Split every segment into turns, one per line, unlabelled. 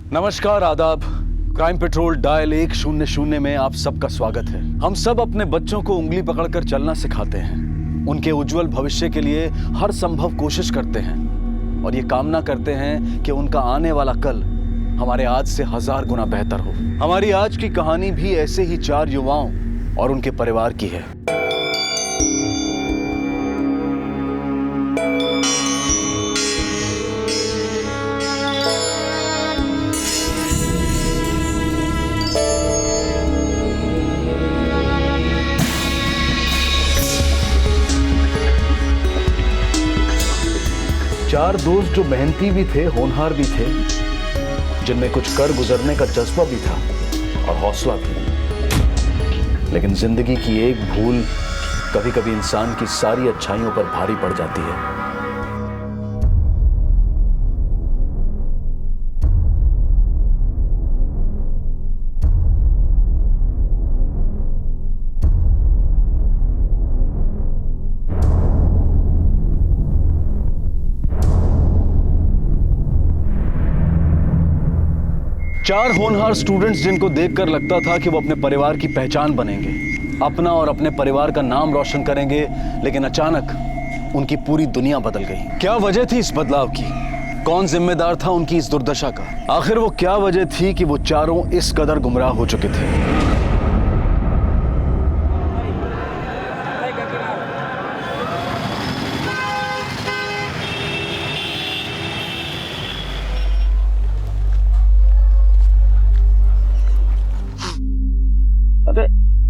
नमस्कार, आदाब। Crime petrol dial 100 में आप सबका स्वागत है। हम सब अपने बच्चों को उंगली पकड़कर चलना सिखाते हैं, उनके उज्जवल भविष्य के लिए हर संभव कोशिश करते हैं और ये कामना करते हैं कि उनका आने वाला कल हमारे आज से 1000 गुना बेहतर हो। हमारी आज की कहानी भी ऐसे ही 4 युवाओं और उनके परिवार की है। चार दोस्त जो मेहनती भी थे, होनहार भी थे, जिनमें कुछ कर गुजरने का जज्बा भी था और हौसला भी। लेकिन जिंदगी की एक भूल कभी कभी इंसान की सारी अच्छाइयों पर भारी पड़ जाती है। चार होनहार स्टूडेंट्स जिनको देखकर लगता था कि वो अपने परिवार की पहचान बनेंगे, अपना और अपने परिवार का नाम रोशन करेंगे, लेकिन अचानक उनकी पूरी दुनिया बदल गई। क्या वजह थी इस बदलाव की? कौन जिम्मेदार था उनकी इस दुर्दशा का? आखिर वो क्या वजह थी कि वो चारों इस कदर गुमराह हो चुके थे?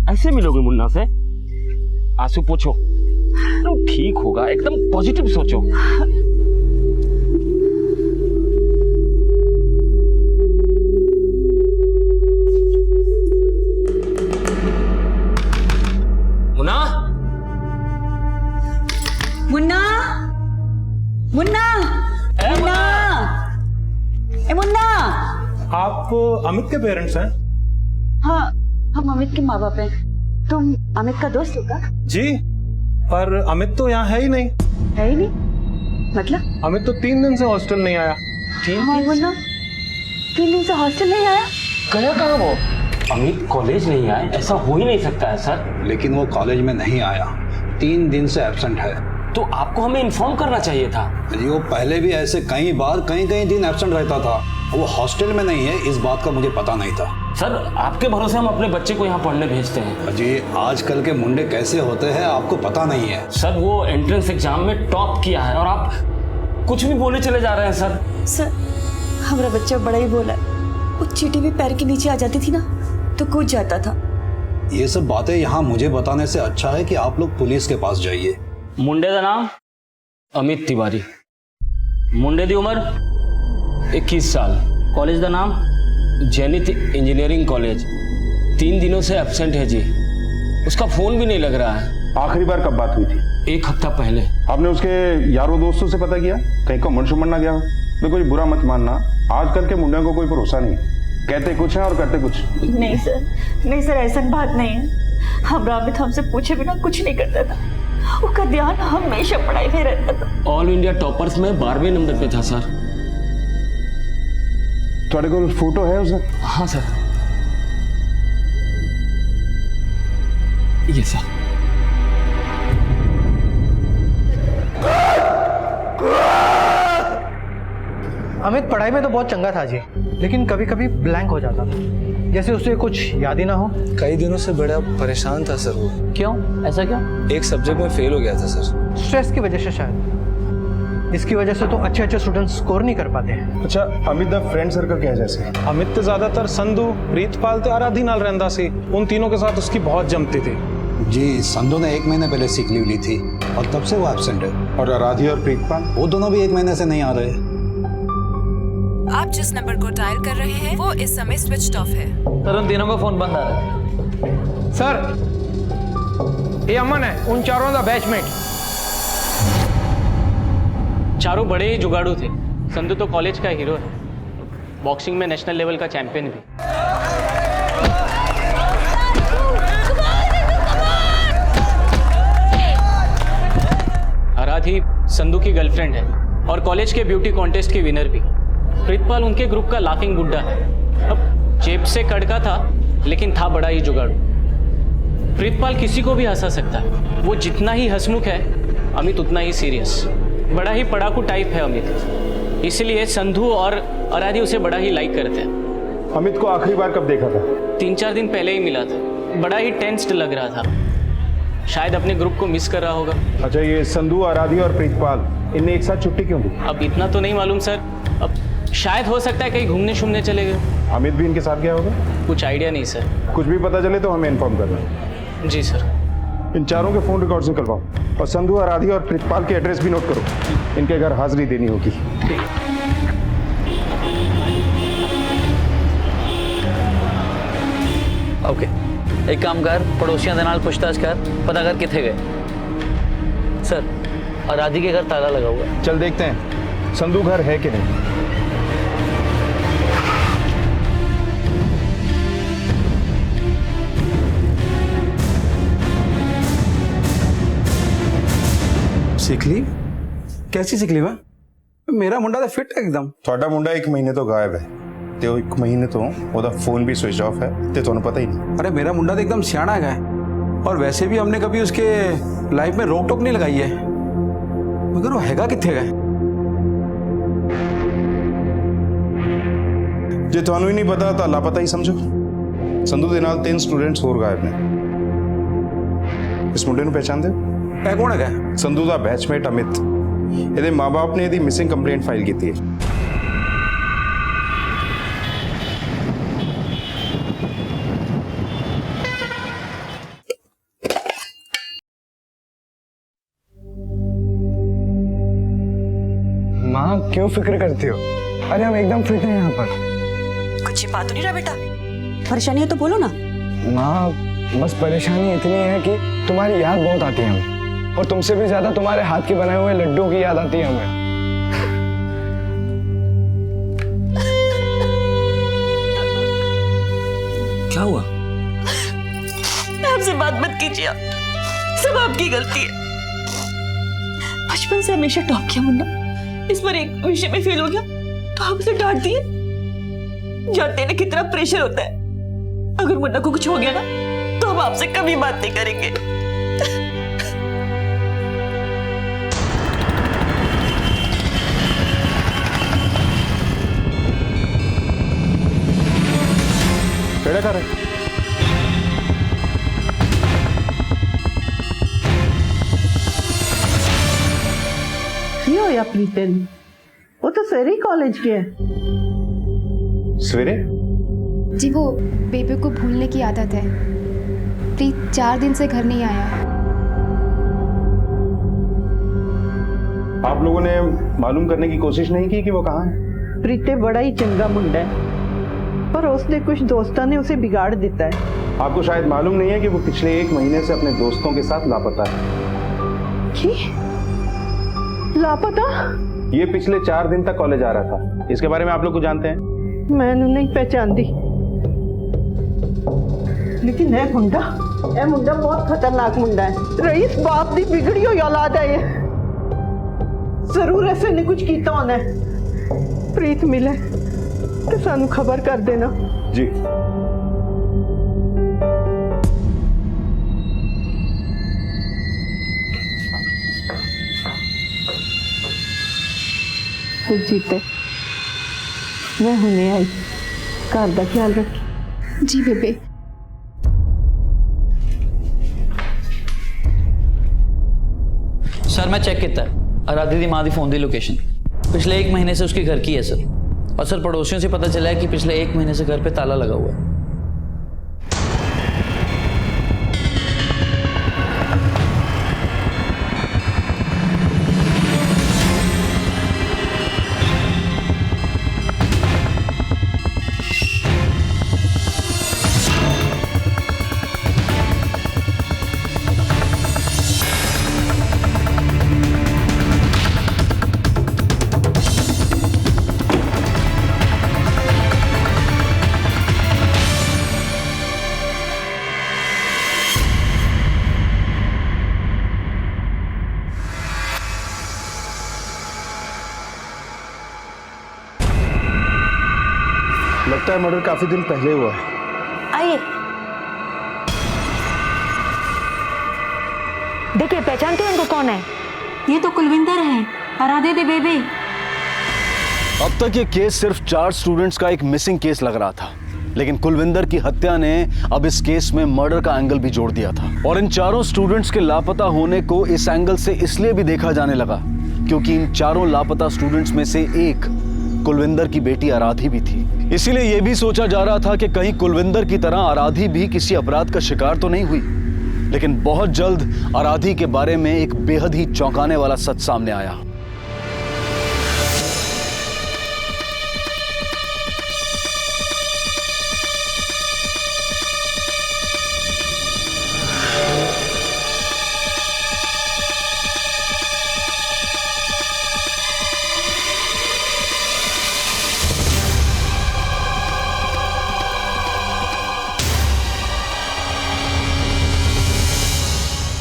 ऐसे मिलोगे मुन्ना से? आंसू पोछो, तुम ठीक होगा, एकदम पॉजिटिव सोचो। मुन्ना,
मुन्ना, मुन्ना, मुन्ना, ए मुन्ना।
आप अमित के पेरेंट्स हैं?
हाँ, हम अमित के माँ बाप हैं। तुम अमित का दोस्त हो क्या?
जी, पर अमित तो यहाँ है ही नहीं।
है ही नहीं? मतलब?
अमित तो 3 दिन से हॉस्टल नहीं आया।
हाँ मुन्ना, 3 दिन से हॉस्टल नहीं आया?
गया कहाँ वो? अमित कॉलेज नहीं आए, ऐसा हो ही नहीं सकता है सर।
लेकिन वो कॉलेज में नहीं आया, 3 दिन से एब्सेंट है।
तो आपको हमें इन्फॉर्म करना चाहिए था।
जी, वो पहले भी ऐसे कई बार कई दिन एब्सेंट रहता था। वो हॉस्टल में नहीं है, इस बात का मुझे पता नहीं था।
सर, आपके भरोसे हम अपने बच्चे को यहाँ पढ़ने भेजते हैं।
जी, आजकल के मुंडे कैसे होते हैं आपको पता नहीं है।
सर, वो एंट्रेंस एग्जाम में टॉप किया है और आप कुछ भी बोले चले जा रहे हैं सर।
सर, हमारा बच्चा बड़ा ही बोला है। वो चींटी भी पैर के नीचे आ जाती थी ना तो कूद जाता था।
ये सब बातें यहाँ मुझे बताने से अच्छा है कि आप लोग पुलिस के पास जाइए।
मुंडे का नाम अमित तिवारी, मुंडे की उम्र 21 साल, कॉलेज का नाम जैनित इंजीनियरिंग कॉलेज। 3 दिनों से एब्सेंट है जी, उसका फोन भी नहीं लग रहा है।
आखिरी बार कब बात हुई थी?
1 हफ्ता पहले। आपने
उसके यारों दोस्तों से पता किया कहीं को मन शुमन ना गया हो? तो कोई बुरा मत मानना, आजकल के मुंडे को कोई भरोसा नहीं, कहते कुछ है और करते कुछ।
नहीं सर, ऐसा बात नहीं है। हमारा अमित हमसे पूछे बिना कुछ नहीं करता था, उसका ध्यान हमेशा पढ़ाई में रहता था।
ऑल इंडिया टॉपर्स में 12वें नंबर पे था सर।
थोड़े को फोटो है उसका?
हाँ सर, ये सर।
अमित पढ़ाई में तो बहुत चंगा था जी, लेकिन कभी कभी ब्लैंक हो जाता था, जैसे उसे कुछ याद ही ना हो।
कई दिनों से बड़ा परेशान था सर वो।
क्यों? ऐसा क्यों?
एक सब्जेक्ट में फेल हो गया था सर।
स्ट्रेस की वजह से शायद। इसकी वजह से तो अच्छे स्टूडेंट्स स्कोर नहीं कर पाते हैं।
अच्छा, अमित दा फ्रेंड सर्कल क्या है? जैसे
अमित तो ज्यादातर संधू, प्रीतपाल ते आराधी नाल रहंदा सी। उन तीनों के साथ उसकी बहुत जमती थी।
जी, संधू ने 1 महीने पहले सीख लीव ली थी और तब से वो एब्सेंट है।
और आराधी और प्रीतपाल?
वो दोनों भी 1 महीने से नहीं आ रहे।
आप जिस नंबर को डायल कर रहे हैं वो इस समय स्विच ऑफ है।
सर, उन तीनों का फोन बंद आ रहा है।
सर, ये अमन है, उन चारों का बैचमेट।
चारों बड़े ही जुगाड़ू थे। संधू तो कॉलेज का हीरो है, बॉक्सिंग में नेशनल लेवल का चैंपियन भी। आराधी संधू की गर्लफ्रेंड है और कॉलेज के ब्यूटी कॉन्टेस्ट की विनर भी। प्रीतपाल उनके ग्रुप का लाफिंग बुड्ढा है। अब जेब से कड़का था लेकिन था बड़ा ही जुगाड़ू। प्रीतपाल किसी को भी हंसा सकता है। वो जितना ही हंसमुख है, अमित उतना ही सीरियस। बड़ा ही पढ़ाकू टाइप है अमित, इसलिए संधू और आराधी उसे बड़ा ही लाइक करते हैं।
अमित को आखिरी बार कब देखा था?
3-4 दिन पहले ही मिला था। बड़ा ही टेंस्ड लग रहा था, शायद अपने ग्रुप को मिस कर रहा होगा।
अच्छा, ये संधू, आराधी और प्रीतपाल इनने एक साथ छुट्टी क्यों दी?
अब इतना तो नहीं मालूम सर। अब शायद हो सकता है कहीं घूमने शूमने चले गए।
अमित भी इनके साथ गया होगा?
कुछ आइडिया नहीं सर।
कुछ भी पता चले तो हमें इन्फॉर्म करना।
जी सर।
इन चारों के फोन रिकॉर्ड्स निकलवाओ और संधू, आराधी और प्रीतपाल के एड्रेस भी नोट करो। इनके घर हाजिरी देनी होगी।
ओके, एक काम कर, पड़ोसियों के नाल पूछताछ कर, पता कर किथे गए। सर, आराधी के घर ताला लगा हुआ है।
चल देखते हैं संधू घर है कि नहीं।
सीख ली? कैसी सीख ली वा? मेरा मुंडा तो फिट है एकदम।
ਤੁਹਾਡਾ ਮੁੰਡਾ 1 ਮਹੀਨੇ ਤੋਂ ਗਾਇਬ ਹੈ ਤੇ ਉਹ 1 ਮਹੀਨੇ ਤੋਂ ਉਹਦਾ ਫੋਨ ਵੀ स्विच ऑफ है ਤੇ ਤੁਹਾਨੂੰ पता ही नहीं।
अरे मेरा मुंडा तो एकदम सियाना है और वैसे भी हमने कभी उसके लाइफ में रोक टोक नहीं लगाई है, मगर वो हैगा किथे गए?
ਜੇ ਤੁਹਾਨੂੰ ਹੀ ਨਹੀਂ ਪਤਾ ਤਾਂ ਲਾਪਤਾ ਹੀ ਸਮਝੋ। ਸੰਧੂ ਦੇ ਨਾਲ 3 ਸਟੂਡੈਂਟਸ ਹੋਰ ਗਾਇਬ ਨੇ। ਇਸ ਮੁੰਡੇ ਨੂੰ ਪਹਿਚਾਣਦੇ ਹੋ?
ਇਹ ਕੌਣ ਹੈਗਾ?
ਸੰਧੂ ਦਾ ਬੈਚਮੇਟ ਅਮਿਤ। ਇਹਦੇ ਮਾਪੇ ਨੇ ਇਹਦੀ ਮਿਸਿੰਗ ਕੰਪਲੇਂਟ ਫਾਈਲ ਕੀਤੀ ਹੈ।
माँ क्यों फिक्र करती हो? अरे हम एकदम फिट हैं यहाँ पर।
कुछ छिपा तो नहीं रहा बेटा? परेशानी है तो बोलो ना।
माँ बस परेशानी इतनी है कि तुम्हारी याद बहुत आती है हमें, और तुमसे भी ज्यादा तुम्हारे हाथ के बनाए हुए लड्डू की याद आती है हमें।
क्या हुआ?
आपसे बात मत कीजिए, सब आपकी गलती है। बचपन से हमेशा टॉप किया मुन्ना, इस बार एक विषय में फेल हो गया तो आप उसे डांट दिए। जानते हैं ना कितना प्रेशर होता है। अगर मुन्ना को कुछ हो गया ना तो हम आपसे कभी बात नहीं करेंगे।
केड़ा कर रहे?
की होया प्रीतम? वो तो सवेरे कॉलेज गया।
सवेरे?
जी वो बेबी को भूलने की आदत है। प्रीत 4 दिन से घर नहीं आया है।
आप लोगों ने मालूम करने की कोशिश नहीं की कि वो कहाँ है?
प्रीते बड़ा ही चंगा मुंडा है, पर उसने कुछ दोस्तों ने उसे बिगाड़ देता है।
आपको शायद मालूम नहीं है कि वो पिछले 1 महीने से अपने दोस्तों के साथ लापता है।
लापता?
ये पिछले 4 दिन तक कॉलेज आ रहा था। इसके बारे में आप लोग को जानते हैं?
मैं नहीं पहचानती, लेकिन है मुंडा, बहुत खतरनाक मुंडा है। रईस बाप दी बिगड़ी हुई औलाद है ये। जरूर ऐसे ने कुछ किया होना है। प्रीत मिले तो सानू खबर कर देना।
जी।
जीते मैं हुने आई, घर का ख्याल रखी।
जी बेबे।
सर मैं चेक किया आराधी दी मां दी फोन दी लोकेशन पिछले 1 महीने से उसके घर की है सर। और सर पड़ोसियों से पता चला है कि पिछले 1 महीने से घर पे ताला लगा हुआ है।
लगता है मर्डर काफी दिन पहले हुआ है।
आइए, देखिए पहचानते हो इनको कौन है? ये तो कुलविंदर है, आराधे दे बेबी।
अब तक ये केस सिर्फ 4 स्टूडेंट्स का एक मिसिंग केस लग रहा था, लेकिन कुलविंदर की हत्या ने अब इस केस में मर्डर का एंगल भी जोड़ दिया था। और इन चारों स्टूडेंट्स के लापता होने को इस एंगल से इसलिए भी देखा जाने लगा क्योंकि इन चारों लापता स्टूडेंट्स में से एक कुलविंदर की बेटी आराधी भी थी। इसीलिए यह भी सोचा जा रहा था कि कहीं कुलविंदर की तरह आराधी भी किसी अपराध का शिकार तो नहीं हुई। लेकिन बहुत जल्द आराधी के बारे में एक बेहद ही चौंकाने वाला सच सामने आया।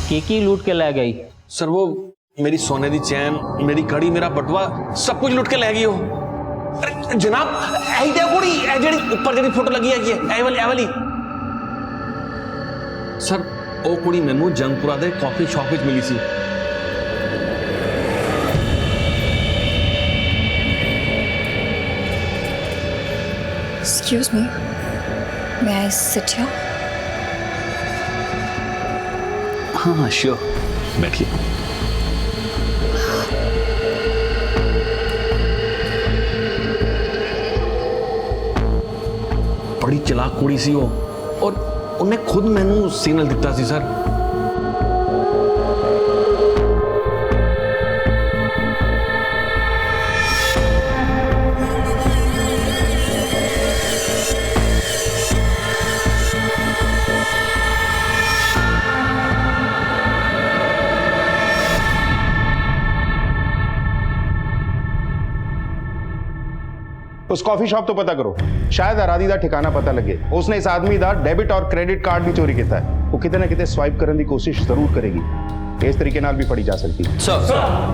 केकी लूट के ले गई।
सर वो मेरी सोने दी चैन, मेरी घड़ी, मेरा बटुआ सब कुछ लुट के ले गई हो। अरे जनाब ऐ दे कुड़ी ऐ जेड़ी ऊपर जेड़ी फोटो लगी है ऐ वाली सर ओ कुड़ी मैनू जंगपुरा दे कॉफी शॉप विच मिली सी।
Excuse me, may I sit here?
हाँ श्योर, बैठिए। बड़ी चलाक कुड़ी सी हो और उन्हें खुद मैनू सिग्नल दिता सी सर।
उस कॉफी शॉप तो पता करो, शायद आराधी दा ठिकाना पता लगे। उसने इस आदमी दा डेबिट और क्रेडिट कार्ड भी चोरी किया है। वो किते ना किते स्वाइप करने की कोशिश जरूर करेगी। इस तरीके नाल भी पड़ी जा सकती है।
सर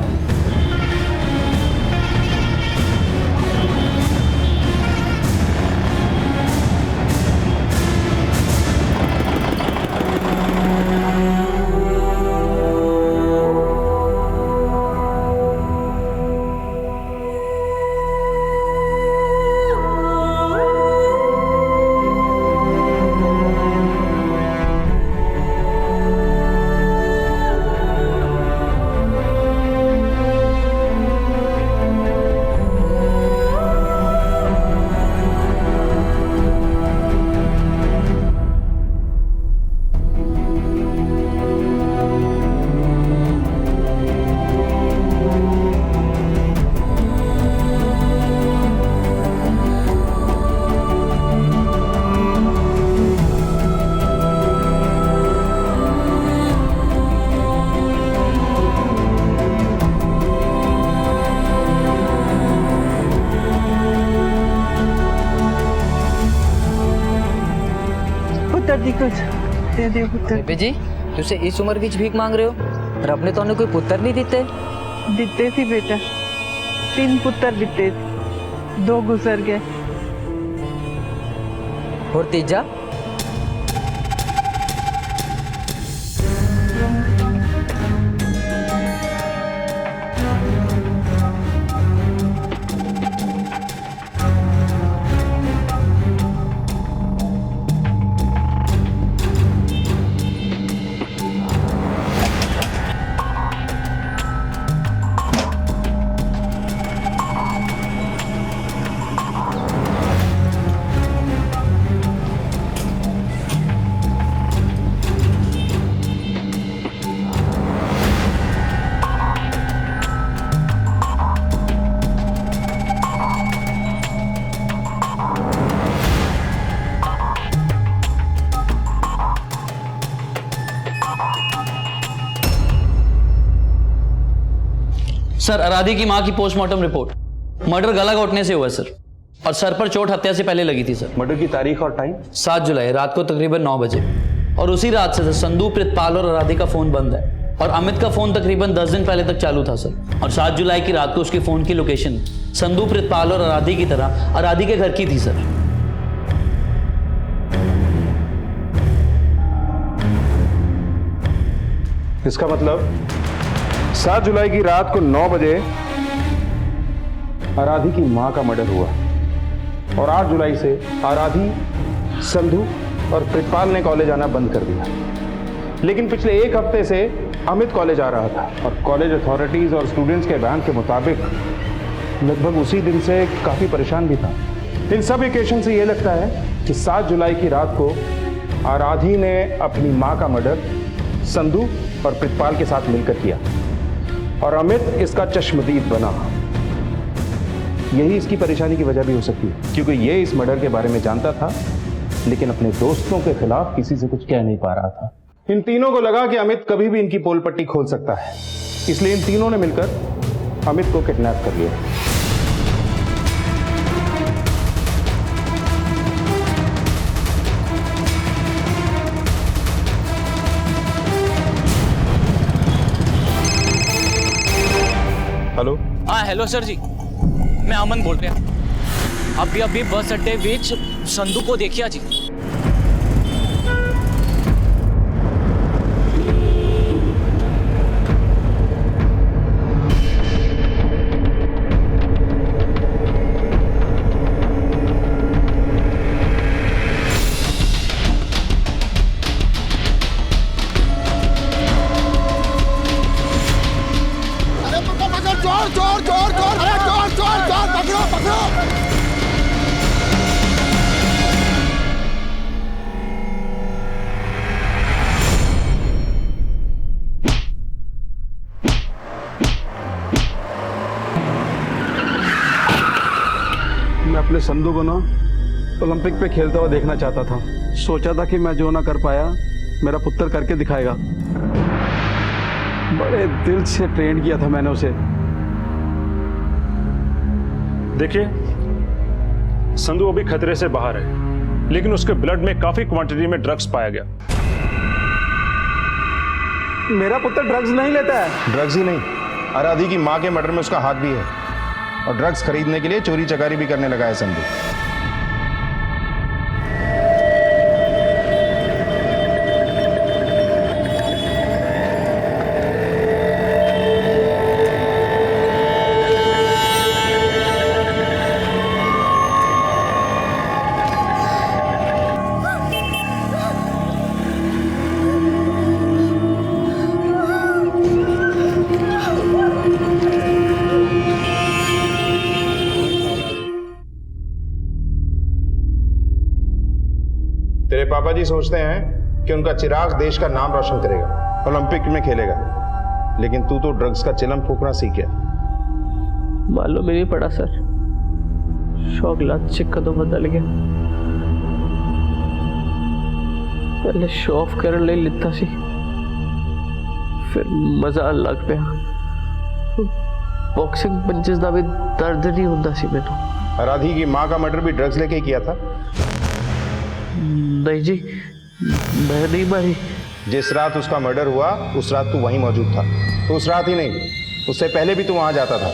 बेबे जी तुसे इस उम्र विच भीख मांग रहे हो और अपने तो कोई पुत्र नहीं दिते?
दिते सी बेटा, 3 पुत्र दिते, 2 गुजर गए।
और तीजा?
सर आराधी की मां की पोस्टमार्टम रिपोर्ट, मर्डर गला घोटने से हुआ सर, और सर पर चोट हत्या से पहले लगी थी सर।
मर्डर की तारीख और टाइम?
7 जुलाई रात को तकरीबन 9 बजे। और उसी रात से संधू, प्रितपाल और आराधी का फोन बंद है और अमित का फोन तकरीबन 10 दिन पहले तक चालू था सर। और 7 जुलाई की रात को उसके फोन की लोकेशन संधू, प्रितपाल और आराधी की तरह आराधी के घर की थी सर।
इसका मतलब 7 जुलाई की रात को 9 बजे आराधी की मां का मर्डर हुआ और 8 जुलाई से आराधी, संधू और प्रितपाल ने कॉलेज आना बंद कर दिया। लेकिन पिछले 1 हफ्ते से अमित कॉलेज आ रहा था और कॉलेज अथॉरिटीज और स्टूडेंट्स के बयान के मुताबिक लगभग उसी दिन से काफी परेशान भी था। इन सब इक्वेशन से यह लगता है कि 7 जुलाई की रात को आराधी ने अपनी मां का मर्डर संधू और प्रितपाल के साथ मिलकर किया और अमित इसका चश्मदीद बना। यही इसकी परेशानी की वजह भी हो सकती है, क्योंकि ये इस मर्डर के बारे में जानता था लेकिन अपने दोस्तों के खिलाफ किसी से कुछ कह नहीं पा रहा था। इन तीनों को लगा कि अमित कभी भी इनकी पोल पट्टी खोल सकता है, इसलिए इन तीनों ने मिलकर अमित को किडनैप कर लिया। हेलो।
हाँ हेलो सर जी, मैं अमन बोल रहा। अभी बस अड्डे बीच संधू को देखिए जी।
मैं अपने संधू को ना ओलंपिक पे खेलता हुआ देखना चाहता था। सोचा था कि मैं जो ना कर पाया मेरा पुत्र करके दिखाएगा। बड़े दिल से ट्रेन किया था मैंने उसे।
देखिए, संधू अभी खतरे से बाहर है, लेकिन उसके ब्लड में काफी क्वांटिटी में ड्रग्स पाया गया।
मेरा पुत्र ड्रग्स नहीं लेता है।
ड्रग्स ही नहीं, आराधी की मां के मर्डर में उसका हाथ भी है और ड्रग्स खरीदने के लिए चोरी चकारी भी करने लगा है संधू। तेरे पापा जी सोचते हैं कि उनका चिराग देश का नाम रोशन करेगा, ओलंपिक में खेलेगा, लेकिन तू तो ड्रग्स का चिलम फूकना सीख गया।
मालूम ही नहीं पड़ा सर, शौक लात चिक्का तो बदल गया। पहले शो ऑफ करने ले लिता सी, फिर मजा लग पिया। बॉक्सिंग पंचेस दा भी दर्द नहीं होता सी मैनू।
आराधी की मां का मर्डर भी ड्रग्स लेके ही किया था?
नहीं जी, मैं नहीं मारी।
जिस रात उसका मर्डर हुआ उस रात तू वहीं मौजूद था। तो उस रात ही नहीं, उससे पहले भी तू वहां जाता था।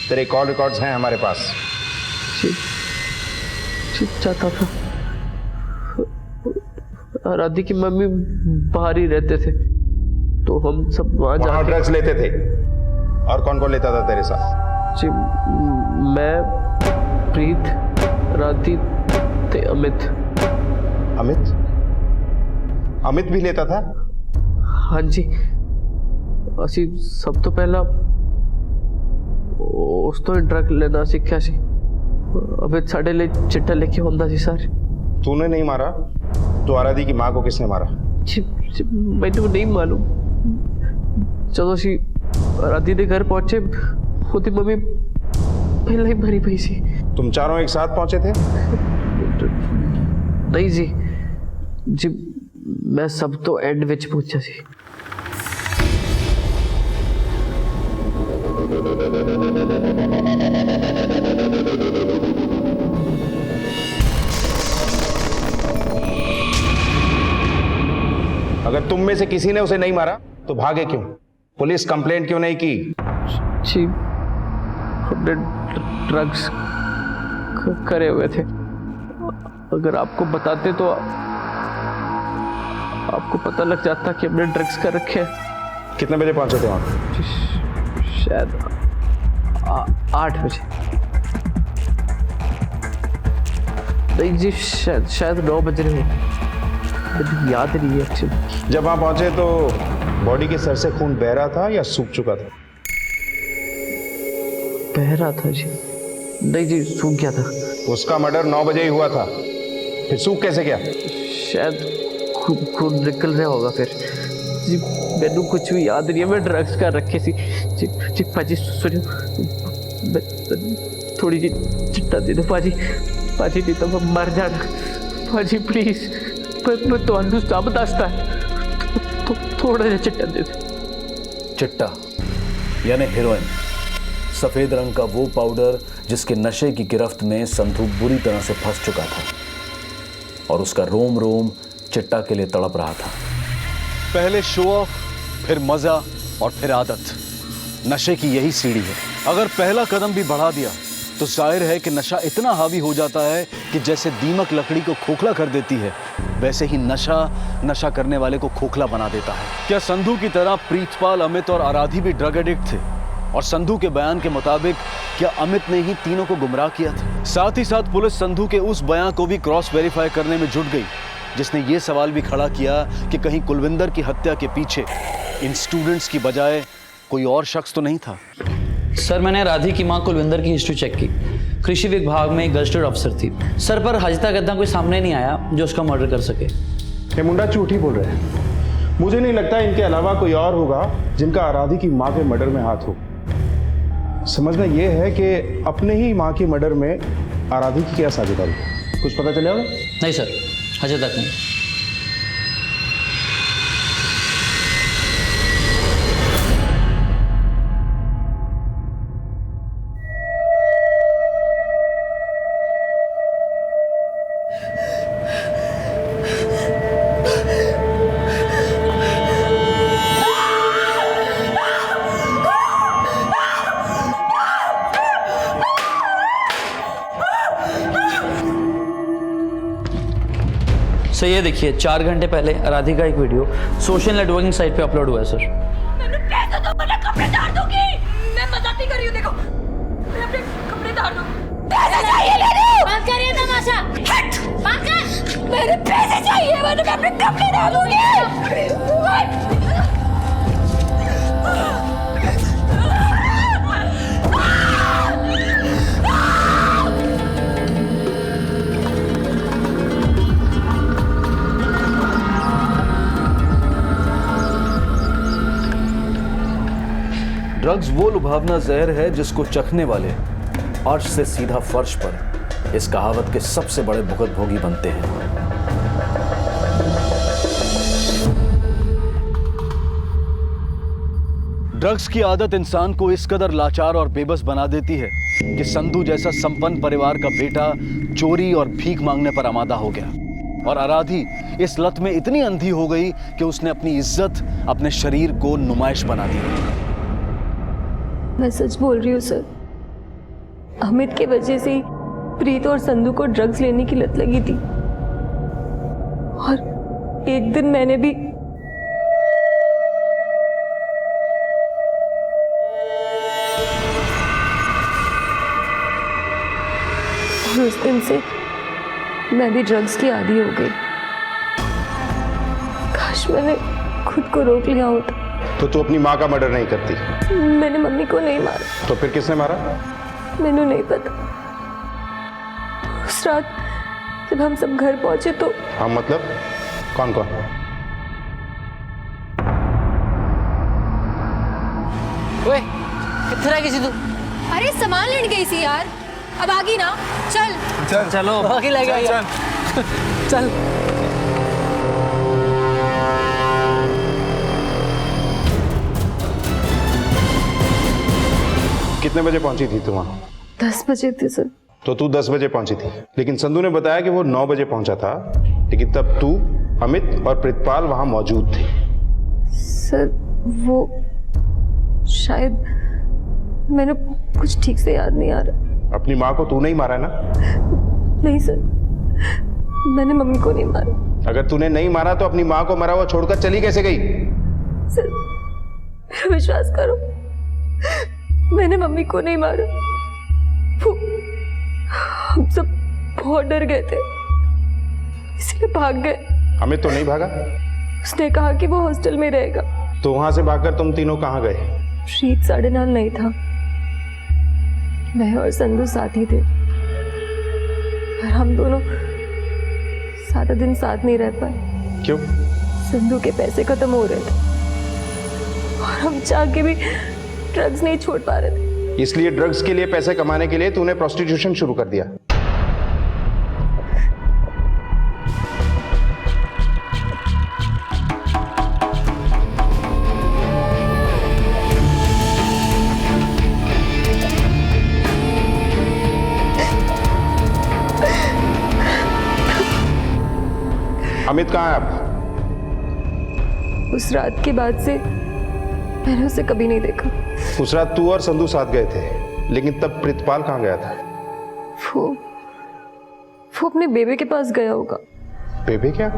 तेरे कॉल रिकॉर्ड्स हैं हमारे पास।
जाता था। आराधी की मम्मी बाहर ही रहते थे तो हम सब वहां
ड्रग्स लेते थे। और कौन कौन लेता था तेरे साथ?
जी, मैं, प्रीत, राधी ते अमित।
अमित भी लेता था?
हाँ जी, असी सब तो पहला उस तो ड्रग लेना सीखा सी। अमित साढ़े ले चिट्टा लेके होंदा सी सर।
तूने नहीं मारा तो आराधी की मां को किसने मारा?
मैनू नहीं मालूम। जदों असी आराधी के घर पहुंचे उसकी मम्मी पहले ही मरी पई सी।
तुम चारों एक साथ पहुंचे थे?
नहीं जी, जी मैं सब तो एंड विच पहुंचा सी।
अगर तुम में से किसी ने उसे नहीं मारा तो भागे क्यों? पुलिस कंप्लेंट क्यों नहीं की?
जी, हमने ड्रग्स करे हुए थे। अगर आपको बताते तो आपको पता लग जाता कि हमने ड्रग्स कर रखे हैं।
कितने बजे पहुंचे थे वहां?
शायद 8 बजे। नहीं जी, शायद 9 बज रहे हो, मुझे याद नहीं है एक्चुअली।
जब वहां पहुंचे तो बॉडी के सर से खून बह रहा था या सूख चुका था?
बह रहा था जी। नहीं जी, सूख गया था।
उसका मर्डर 9 बजे ही हुआ था, फिर सूख कैसे गया?
शायद खून निकल रहा होगा फिर जी। मैनू कुछ भी याद नहीं है, मैं ड्रग्स कर रखे सी जी। पाजी सुनियो, थोड़ी जी चिट्टा दे दो पाजी। पाजी नहीं तो मैं मर जाना। पाजी प्लीज, मैं तो सब दसता है, थोड़ा जा चिट्टा दे दो।
चिट्टा यानी हेरोइन, सफेद रंग का वो पाउडर जिसके नशे की गिरफ्त में संधू बुरी तरह से फंस चुका था और उसका रोम रोम चिट्टा के लिए तड़प रहा था। पहले शो ऑफ, फिर मजा और फिर आदत। नशे की यही सीढ़ी है। अगर पहला कदम भी बढ़ा दिया तो जाहिर है कि नशा इतना हावी हो जाता है कि जैसे दीमक लकड़ी को खोखला कर देती है, वैसे ही नशा करने वाले को खोखला बना देता है। क्या संधू की तरह प्रीतपाल, अमित और आराधी भी ड्रग एडिक्ट थे? और संधू के बयान के मुताबिक क्या अमित ने ही तीनों को गुमराह किया था? साथ ही साथ पुलिस संधू के उस बयान को भी क्रॉस वेरीफाई करने में जुट गई जिसने ये सवाल भी खड़ा किया कि कहीं कुलविंदर की हत्या के पीछे इन स्टूडेंट्स की बजाय कोई और शख्स तो नहीं था।
सर, मैंने राधी की मां कुलविंदर की हिस्ट्री चेक की। कृषि विभाग में एक गजटेड अफसर थी सर, पर आज तक इतना कोई सामने नहीं आया जो उसका मर्डर कर सके।
ये मुंडा झूठ ही बोल रहे हैं। मुझे नहीं लगता इनके अलावा कोई और होगा जिनका आराधी की मां के मर्डर में हाथ हो। समझना यह है कि अपने ही मां के मर्डर में आराधी की क्या साझेदारी है? कुछ पता चला?
नहीं सर, अजय तक नहीं। सर ये देखिए, 4 घंटे पहले आराधी का एक वीडियो सोशल नेटवर्किंग साइट पे अपलोड हुआ है सर।
मैंने पैसे दो, मैं कपड़े डाल दूंगी। मैं मजाक नहीं कर रही हूँ, देखो मैं अपने कपड़े डाल दूँ। पैसे चाहिए, ले लो। बंद करिए तमाशा, हट बंद कर। मेरे पैसे चाहिए, मैं अपने कपड़े डाल दूंगी।
ड्रग्स वो लुभावना जहर है जिसको चखने वाले अर्श से सीधा फर्श पर इस कहावत के सबसे बड़े भुगत भोगी बनते हैं। ड्रग्स की आदत इंसान को इस कदर लाचार और बेबस बना देती है कि संधू जैसा संपन्न परिवार का बेटा चोरी और भीख मांगने पर आमादा हो गया और आराधी इस लत में इतनी अंधी हो गई कि उसने अपनी इज्जत, अपने शरीर को नुमाइश बना दी।
मैं सच बोल रही हूँ सर, अमित की वजह से ही प्रीत और संधू को ड्रग्स लेने की लत लगी थी और एक दिन मैंने भी और उस दिन से मैं भी ड्रग्स की आदी हो गई। काश मैंने खुद को रोक लिया होता।
तो तू अपनी माँ का मर्डर नहीं करती?
मैंने मम्मी को नहीं मारा।
तो फिर किसने मारा?
मैंने नहीं पता। उस रात जब हम सब घर पहुंचे तो।
हाँ मतलब कौन कौन?
ओए किधर है किसी तू?
अरे सामान लेने गई थी यार, अब आ गई ना। चल
चलो बाकी ले गया। चल
कितने बजे पहुंची थी तू वहां?
10 बजे थे सर।
तो तू 10 बजे पहुंची थी, लेकिन संधू ने बताया कि वो 9 बजे पहुंचा था, लेकिन तब तू, अमित और प्रीतपाल वहां मौजूद थे।
सर वो शायद मैंने कुछ ठीक से याद नहीं आ रहा।
अपनी माँ को तूने ही मारा ना?
नहीं सर, मैंने मम्मी को नहीं मारा।
अगर तूने नहीं मारा तो अपनी माँ को मरा हुआ छोड़कर चली कैसे गई?
सर मेरा विश्वास करो, मैंने मम्मी को नहीं मारा। हम सब बहुत डर गए थे, इसलिए भाग गए।
अमित तो नहीं भागा?
उसने कहा कि वो हॉस्टल में रहेगा।
तो वहां से भागकर तुम तीनों कहाँ गए?
प्रीत 9:30 नहीं था, मैं और संधू साथ ही थे, पर हम दोनों सारा दिन साथ नहीं रह पाए।
क्यों?
संधू के पैसे खत्म हो रहे थे और हम चाह के भी ड्रग्स नहीं छोड़ पा रहे थे।
इसलिए ड्रग्स के लिए पैसे कमाने के लिए तूने प्रोस्टिट्यूशन शुरू कर दिया। अमित कहाँ है अब?
उस रात के बाद से मैंने उसे कभी नहीं देखा।
उस रात तू और संधू साथ गए थे, लेकिन तब प्रितपाल कहाँ गया था?
वो अपने बेबे के पास गया होगा।
बेबे क्या?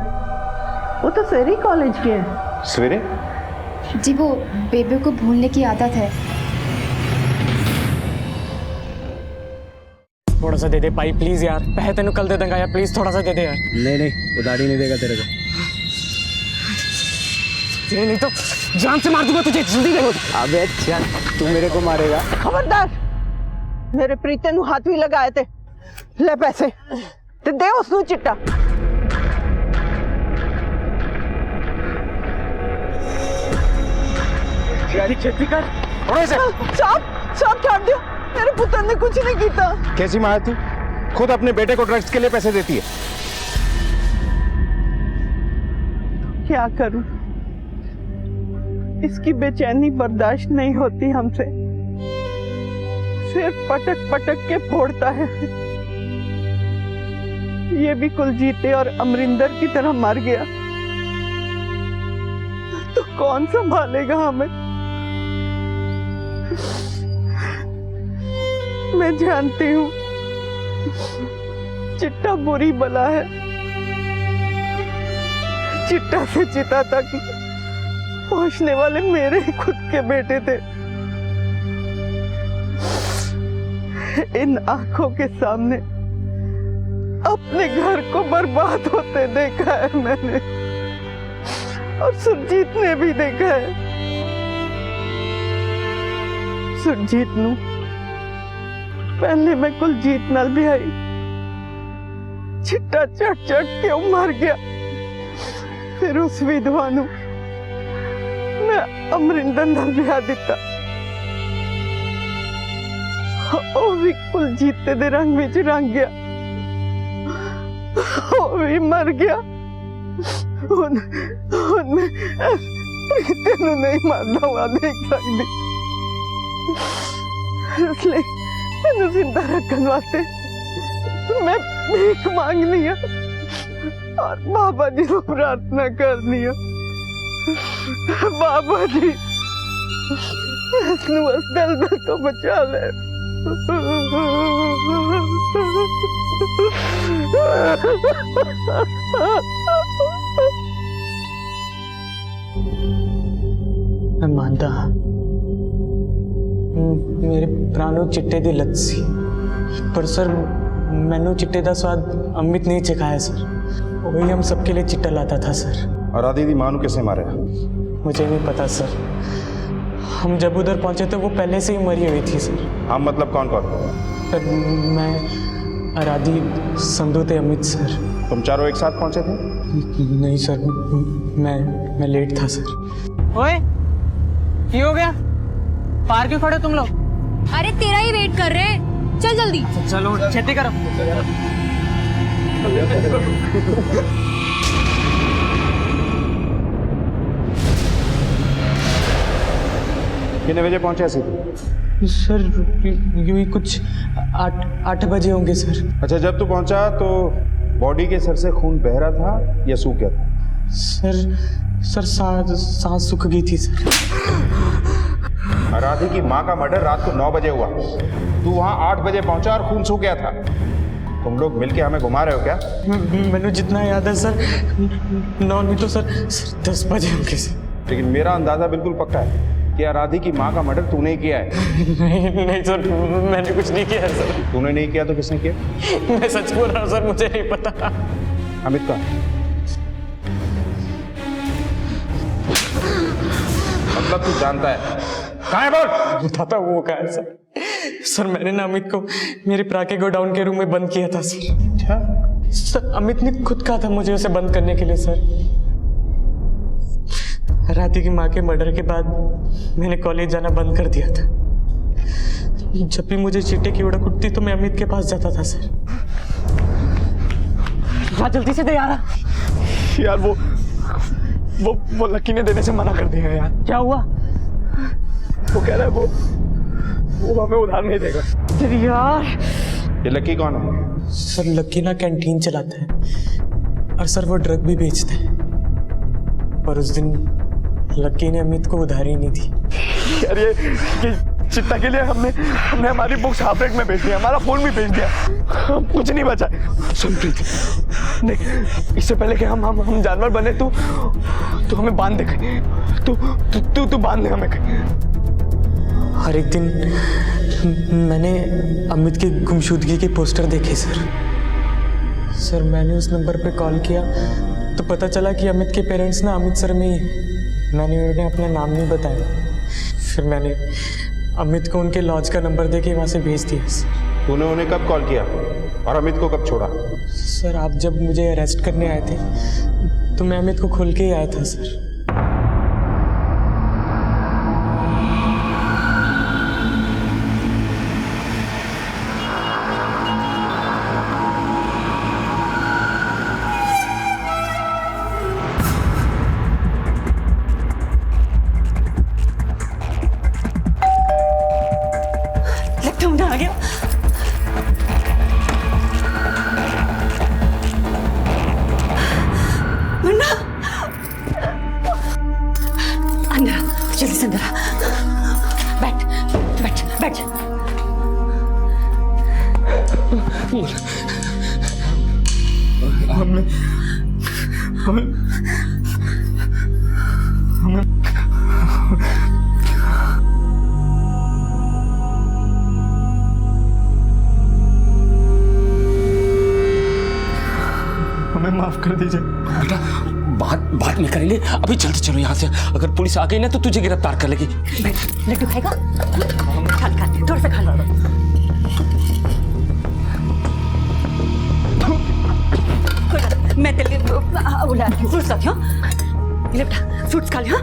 वो तो सवेरे कॉलेज के है।
सवेरे?
जी वो बेबे को भूलने की आदत है।
थोड़ा सा दे दे भाई प्लीज यार, पैसे तेन कल दे देंगे यार, प्लीज थोड़ा सा दे दे यार।
नहीं वो दाढ़ी नहीं देगा तेरे को।
ये नहीं तो जान से मार दूंगा तुझे, जल्दी दे।
अबे चल, तू मेरे को मारेगा?
खबरदार, मेरे प्रीते नु हाथ भी लगाए थे। ले पैसे ते दे उसनु चिट्टा।
यारी खेती कर
थोड़े से
साहब छोड़ दियो, मेरे पुत्र ने कुछ नहीं किया।
कैसी माँ है तू? खुद अपने बेटे को ड्रग्स के लिए पैसे देती है।
क्या करूं, इसकी बेचैनी बर्दाश्त नहीं होती हमसे, सिर्फ पटक पटक के फोड़ता है। ये भी कुलजीते और अमरिंदर की तरह मर गया तो कौन संभालेगा हमें? मैं जानती हूँ चिट्टा बुरी बला है, चिट्टा से चिता तक पहुंचने वाले मेरे खुद के बेटे थे। इन आंखों के सामने अपने घर को बर्बाद होते देखा है मैंने, और सुरजीत ने भी देखा है। सुरजीत नू पहले मैं कुलजीत नाल बिहाई, चिट्टा चट चट के मर गया। फिर उस विधवा नू मैं अमरिंदर नाल बिहा दिता, ओ भी कुलजीते दे रंग विच रंग गया, ओ भी मर गया। हुन मैं प्रीते नू नहीं मारना हुआ देख सकती, इसलिए तेनू जिंदा रखने वास्ते मैं भीख मांगनी है और बाबा जी को प्रार्थना करनी है। बाबा जी इसनू इस दलदल तो बचा ले।
मैं मानता मेरे प्राणों चिट्टे दी लत सी, पर सर मैनू चिट्टे दा स्वाद अमित नहीं चखाया सर, वही हम सबके लिए चिट्टा लाता था सर।
और आदि दी माँ नू किसने मारा?
मुझे नहीं पता सर, हम जब उधर पहुंचे तो वो पहले से ही मरी हुई थी सर।
हम मतलब कौन कौन?
सर मैं, आराधी, संधू थे, अमित सर।
तुम चारों एक साथ पहुंचे थे?
नहीं सर, मैं लेट था सर।
ओए क्या हो गया, पार क्यों खड़े तुम लोग?
अरे तेरा ही वेट कर रहे हैं, चल जल्दी।
चलो छेती करो।
कितने बजे पहुंचे ऐसे?
सर यूं ही कुछ 8 बजे होंगे सर।
अच्छा, जब तू पहुंचा तो बॉडी के सर से खून बह रहा था या सूख गया था?
सर सांस सूख गई थी सर।
आराधी की माँ का मर्डर रात को 9 बजे हुआ, तू वहां 8 बजे पहुंचा और खून सूख गया था। तुम लोग मिलके हमें घुमा रहे हो क्या?
मैंने जितना याद है सर, 9 नहीं तो सर 10 बजे होंगे सर।
लेकिन मेरा अंदाजा बिल्कुल पक्का है, कि आराधी की माँ का मर्डर तूने ही किया है?
नहीं नहीं सर, मैंने कुछ नहीं किया है सर।
तूने नहीं किया तो किसने किया?
मैं सच बोल रहा हूँ सर, मुझे नहीं पता।
अमित का मतलब तू जानता है? कहाँ है बोल?
बताता वो कहाँ है सर? सर मैंने ना अमित को मेरे प्राके गोडाउन के रूम में बंद किया था सर।
क्या?
सर अमित ने खुद कहा था मुझे उसे बंद करने के लिए सर। राधी की माँ के मर्डर के बाद मैंने कॉलेज जाना बंद कर दिया था। जब भी मुझे चीटे की उड़क उठती तो मैं अमित के पास जाता था सर।
जल्दी से दे यार।
यार वो लकी ने देने से मना कर दिया यार।
क्या हुआ?
वो कह रहा है वो हमें उधार नहीं देगा।
यार
ये लकी कौन है?
सर लकी ना कैंटीन चलाता है और सर वो ड्रग भी बेचता है। पर उस दिन लकी ने अमित को उधारी नहीं दी।
यार ये चिट्टा के लिए हमने हमारी बुक्स हाफ रेट में बेच दिया, हमारा फोन भी बेच दिया, कुछ नहीं बचा। सुन प्रीत, देख इससे पहले कि हम जानवर बने तू हमें बांध दे कहीं। तू बांध दे हमें कहीं।
हर एक दिन मैंने अमित की गुमशुदगी के पोस्टर देखे सर मैंने उस नंबर पे कॉल किया तो पता चला कि अमित के पेरेंट्स ना अमृतसर में ही हैं। मैंने उन्हें अपना नाम नहीं बताया। फिर मैंने अमित को उनके लॉज का नंबर देके वहाँ से भेज दिया।
तूने उन्हें कब कॉल किया और अमित को कब छोड़ा?
सर आप जब मुझे अरेस्ट करने आए थे तो मैं अमित को खोल के ही आया था सर।
आ गया। मुन्ना अंदर आ, जल्दी से अंदर आ। बैठ बैठ बैठ।
हमें माफ कर दीजिए
बेटा। बात में करेंगे, अभी जल्दी चलो यहाँ से। अगर पुलिस आ गई ना तो तुझे गिरफ्तार कर लेगी।
लड्डू खाएगा? खा थोड़ा सा खा लो। मैं तेरे लिए फ्रूट्स लाती हूँ। ले बेटा फ्रूट्स खा लिया।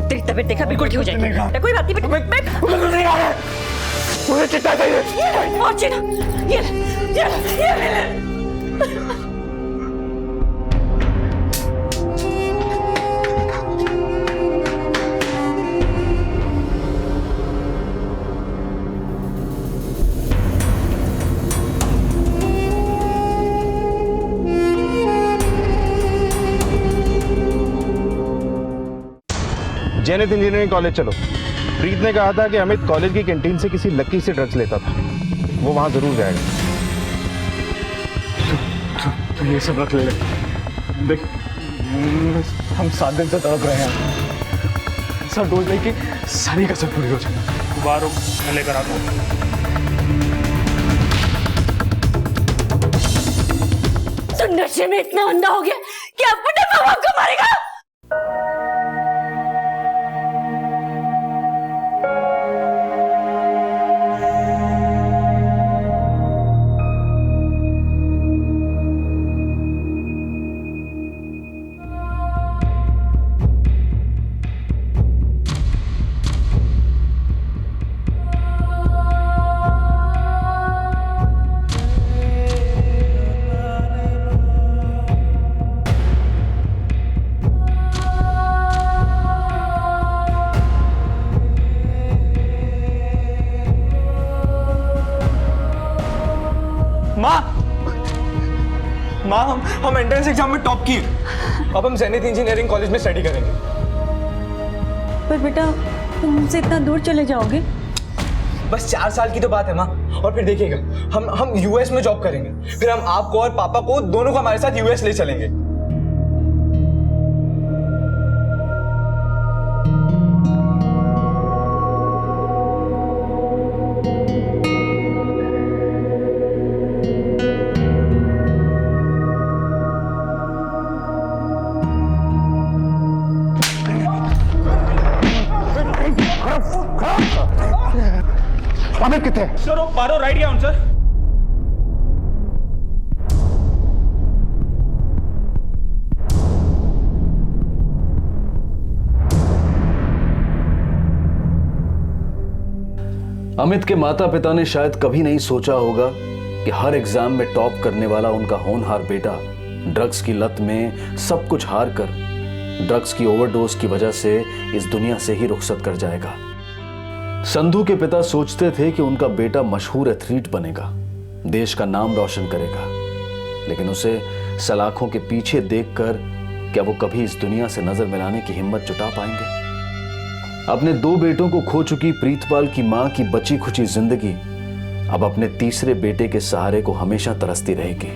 तेरी तबीयत देखा बिल्कुल ठीक हो जाएगी बेटा। कोई बात नहीं बेटा।
मुझे चिट्टा चाहिए।
और चिट्टा ये ले।
जेनिथ इंजीनियरिंग कॉलेज चलो। प्रीत ने कहा था कि अमित कॉलेज की कैंटीन से किसी लकी से ड्रग्स लेता था, वो वहां जरूर जाएगा।
तो ये सब रख ले। देख हम 7 दिन से तड़प रहे हैं। सब डोज लेके सारी कसर पूरी हो जाए।
बाहर मैं लेकर आता हूँ।
तो नशे में इतना अंधा हो गया कि अपने माँ बाप को मारेगा।
माँ हम एंट्रेंस एग्जाम में टॉप किए। अब हम जेनिथ इंजीनियरिंग कॉलेज में स्टडी करेंगे।
पर बेटा तुम हमसे इतना दूर चले जाओगे?
बस 4 साल की तो बात है माँ, और फिर देखिएगा हम यूएस में जॉब करेंगे। फिर हम आपको और पापा को दोनों को हमारे साथ यूएस ले चलेंगे।
अमित कितने?
सर वो बारो राइट गया सर।
अमित के माता पिता ने शायद कभी नहीं सोचा होगा कि हर एग्जाम में टॉप करने वाला उनका होनहार बेटा ड्रग्स की लत में सब कुछ हार कर ड्रग्स की ओवरडोज की वजह से इस दुनिया से ही रुखसत कर जाएगा। संधू के पिता सोचते थे कि उनका बेटा मशहूर एथलीट बनेगा, देश का नाम रोशन करेगा, लेकिन उसे सलाखों के पीछे देखकर क्या वो कभी इस दुनिया से नजर मिलाने की हिम्मत जुटा पाएंगे? अपने 2 बेटों को खो चुकी प्रीतपाल की मां की बची खुची जिंदगी अब अपने तीसरे बेटे के सहारे को हमेशा तरसती रहेगी।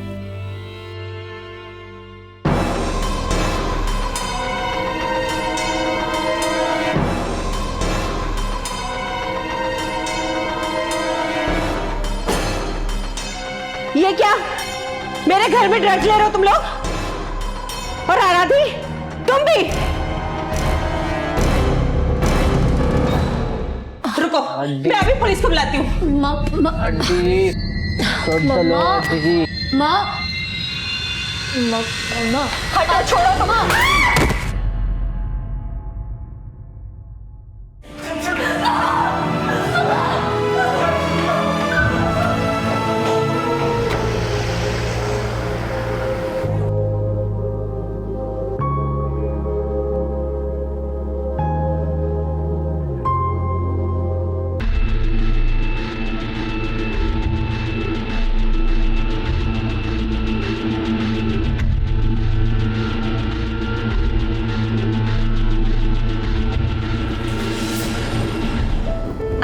ये क्या मेरे घर में ड्रग्स ले रहे हो तुम लोग? और आराधी तुम भी? रुको, मैं अभी पुलिस को बुलाती हूँ। हटो, छोड़ो तुम।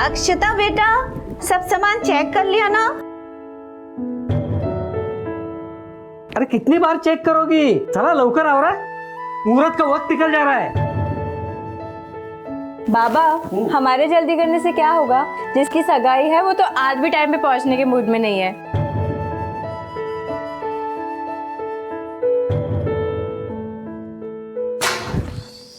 अक्षता बेटा, सब सामान चेक कर लिया ना?
अरे कितनी बार चेक करोगी? चला लवकर आवरा, मुहूर्त का वक्त निकल जा रहा है।
बाबा, हमारे जल्दी करने से क्या होगा? जिसकी सगाई है वो तो आज भी टाइम पे पहुंचने के मूड में नहीं है।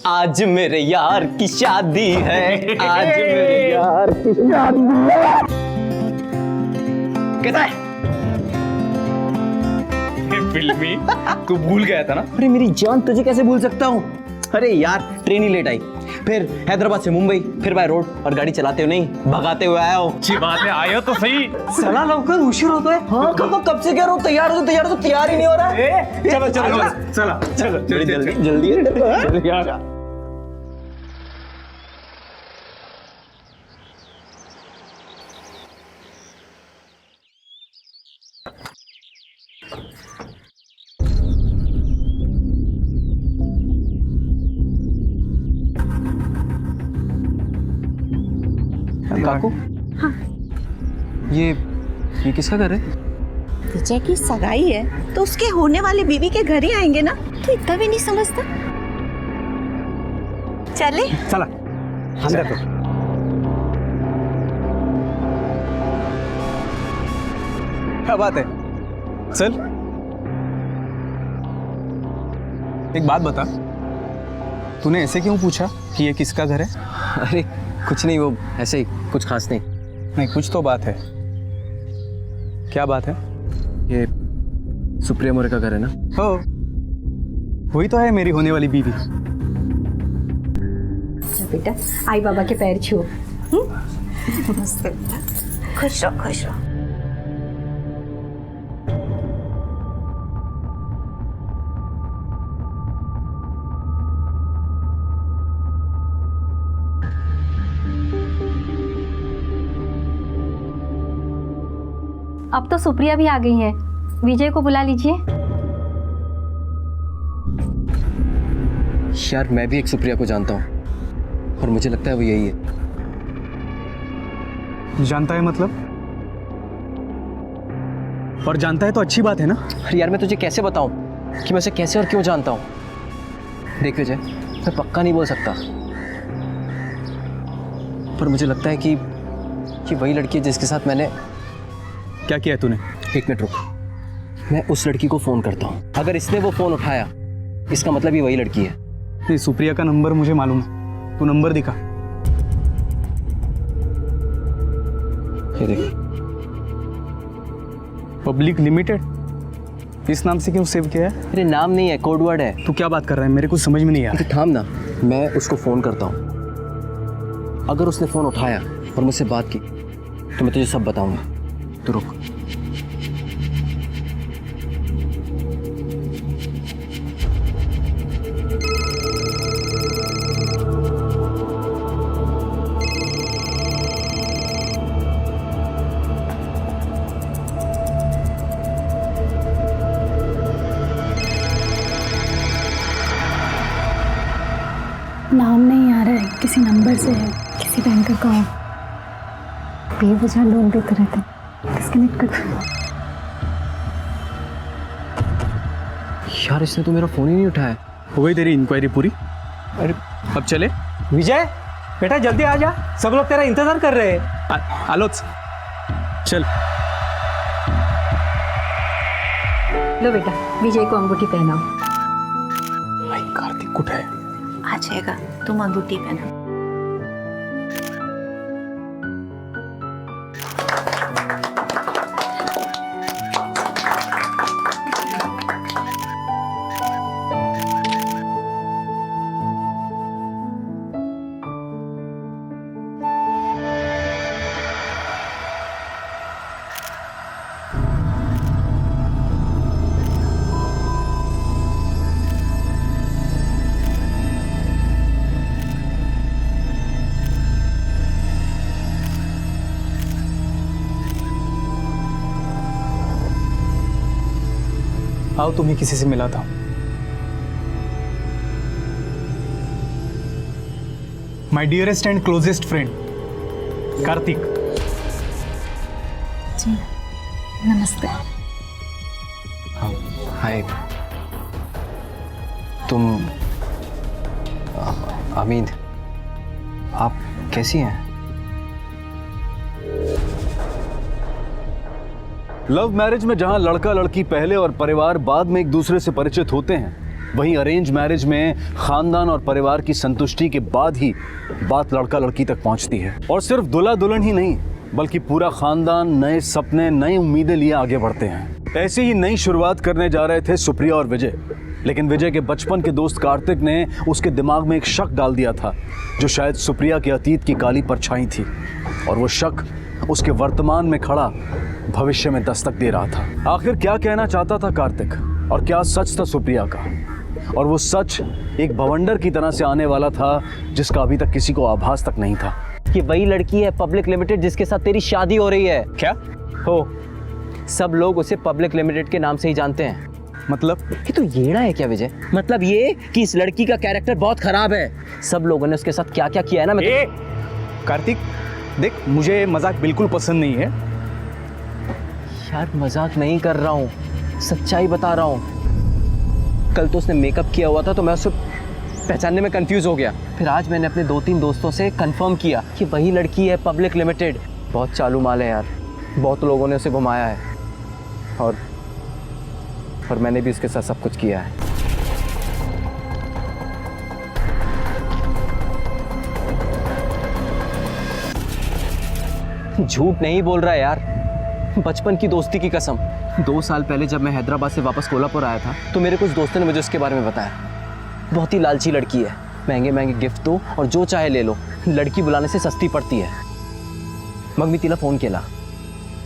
आज मेरे यार की शादी है, आज मेरे यार की शादी है। कैसा है? फिल्मी तू भूल गया था ना? अरे मेरी जान, तुझे कैसे भूल सकता हूँ? अरे यार, ट्रेन ही लेट आई, फिर हैदराबाद से मुंबई, फिर बाय रोड, और गाड़ी चलाते हुए नहीं भगाते हुए आया हूँ। अच्छी बात है, आया तो सही।
चला लवकर, उशीर होता है।
हाँ, कब से कह रहा हूँ तैयार हो, तैयार ही नहीं हो रहा है। चलो जल्दी यार।
काकू,
हाँ।
ये किसका घर है?
विजय की सगाई है तो उसके होने वाली बीवी के घर ही आएंगे ना। तो इतना भी नहीं समझता। चले
चला अंदर तो। क्या बात है? चल, एक बात बता, तूने ऐसे क्यों पूछा कि ये किसका घर है?
अरे कुछ नहीं, वो ऐसे ही, कुछ खास नहीं।
नहीं, कुछ तो बात है। क्या बात है?
ये सुप्रिया मोरे का घर है ना?
हो, वही तो है मेरी होने वाली बीवी।
बेटा, आई बाबा के पैर छुओ।
खुश रहो, खुश रहो।
अब तो सुप्रिया भी आ गई है, विजय को बुला लीजिए।
यार, मैं भी एक सुप्रिया को जानता हूँ और मुझे लगता है वो यही है।
जानता है मतलब? और जानता है तो अच्छी बात है ना?
अरे यार, मैं तुझे कैसे बताऊं कि मैं उसे कैसे और क्यों जानता हूं? देख विजय, मैं पक्का नहीं बोल सकता, पर मुझे लगता है कि वही लड़की है जिसके साथ मैंने।
क्या किया तूने?
एक मिनट रुक, मैं उस लड़की को फोन करता हूँ। अगर इसने वो फोन उठाया, इसका मतलब ये वही लड़की है।
नहीं, सुप्रिया का नंबर मुझे मालूम है, तू नंबर दिखा।
ये देख, पब्लिक लिमिटेड, इस नाम से क्यों सेव किया है?
अरे नाम नहीं है, कोड वर्ड है।
तू क्या बात कर रहा है, मेरे को समझ में नहीं आ रहा।
थाम ना, मैं उसको फ़ोन करता हूँ। अगर उसने फ़ोन उठाया और मुझसे बात की तो मैं तुझे सब बताऊंगा। तो रुक।
नाम नहीं आ रहा है, किसी नंबर से है, किसी बैंकर का हो। बेवजह लोन देते रहते, डिस्कनेक्ट कर दो।
यार इसने तो मेरा फ़ोन ही नहीं उठाया।
हो गई तेरी इंक्वायरी पूरी? अरे अब चले।
विजय बेटा जल्दी आ जा, सब लोग तेरा इंतजार कर रहे हैं।
आलोच चल।
लो बेटा, विजय को अंगूठी पहनाओ।
भाई कार्तिक कुछ है?
आ जाएगा, तुम अंगूठी पहना।
आओ, तुम्हें किसी से मिला था। My dearest and closest friend Kartik.
जी नमस्ते।
हाय, तुम अमीन, आप कैसी हैं?
लव मैरिज में जहां लड़का लड़की पहले और परिवार बाद में एक दूसरे से परिचित होते हैं, वहीं अरेंज मैरिज में खानदान और परिवार की संतुष्टि के बाद ही बात लड़का लड़की तक पहुंचती है। और सिर्फ दूल्हा दुल्हन ही नहीं, बल्कि पूरा खानदान नए सपने, नई उम्मीदें लिए आगे बढ़ते हैं। ऐसे ही नई शुरुआत करने जा रहे थे सुप्रिया और विजय, लेकिन विजय के बचपन के दोस्त कार्तिक ने उसके दिमाग में एक शक डाल दिया था, जो शायद सुप्रिया के अतीत की काली परछाई थी। और वो शक उसके वर्तमान में खड़ा भविष्य में दस्तक दे रहा था। आखिर क्या कहना चाहता था कार्तिक, और क्या सच था सुप्रिया का? और वो सच एक भवंडर की तरह से आने वाला था, जिसका अभी तक किसी को आभास तक नहीं था।
ये वही लड़की है पब्लिक लिमिटेड जिसके साथ तेरी शादी हो रही है।
क्या
हो? सब लोग उसे पब्लिक लिमिटेड के नाम से ही जानते हैं।
मतलब
ये तो येड़ा है क्या विजय? मतलब ये कि इस लड़की का कैरेक्टर बहुत खराब है। सब लोगों ने उसके साथ क्या क्या किया है ना। मैं
कार्तिक देख, मुझे मजाक बिल्कुल पसंद नहीं है।
यार मजाक नहीं कर रहा हूँ, सच्चाई बता रहा हूँ। कल तो उसने मेकअप किया हुआ था तो मैं उसे पहचानने में कंफ्यूज हो गया। फिर आज मैंने अपने 2-3 दोस्तों से कंफर्म किया कि वही लड़की है पब्लिक लिमिटेड। बहुत चालू माल है यार, बहुत लोगों ने उसे घुमाया है और मैंने भी उसके साथ सब कुछ किया है। झूठ नहीं बोल रहा यार, बचपन की दोस्ती की कसम। 2 साल पहले जब मैं हैदराबाद से वापस कोल्हापुर आया था तो मेरे कुछ दोस्तों ने मुझे उसके बारे में बताया। बहुत ही लालची लड़की है, महंगे महंगे गिफ्ट दो और जो चाहे ले लो, लड़की बुलाने से सस्ती पड़ती है। मग मी तिला फ़ोन केला,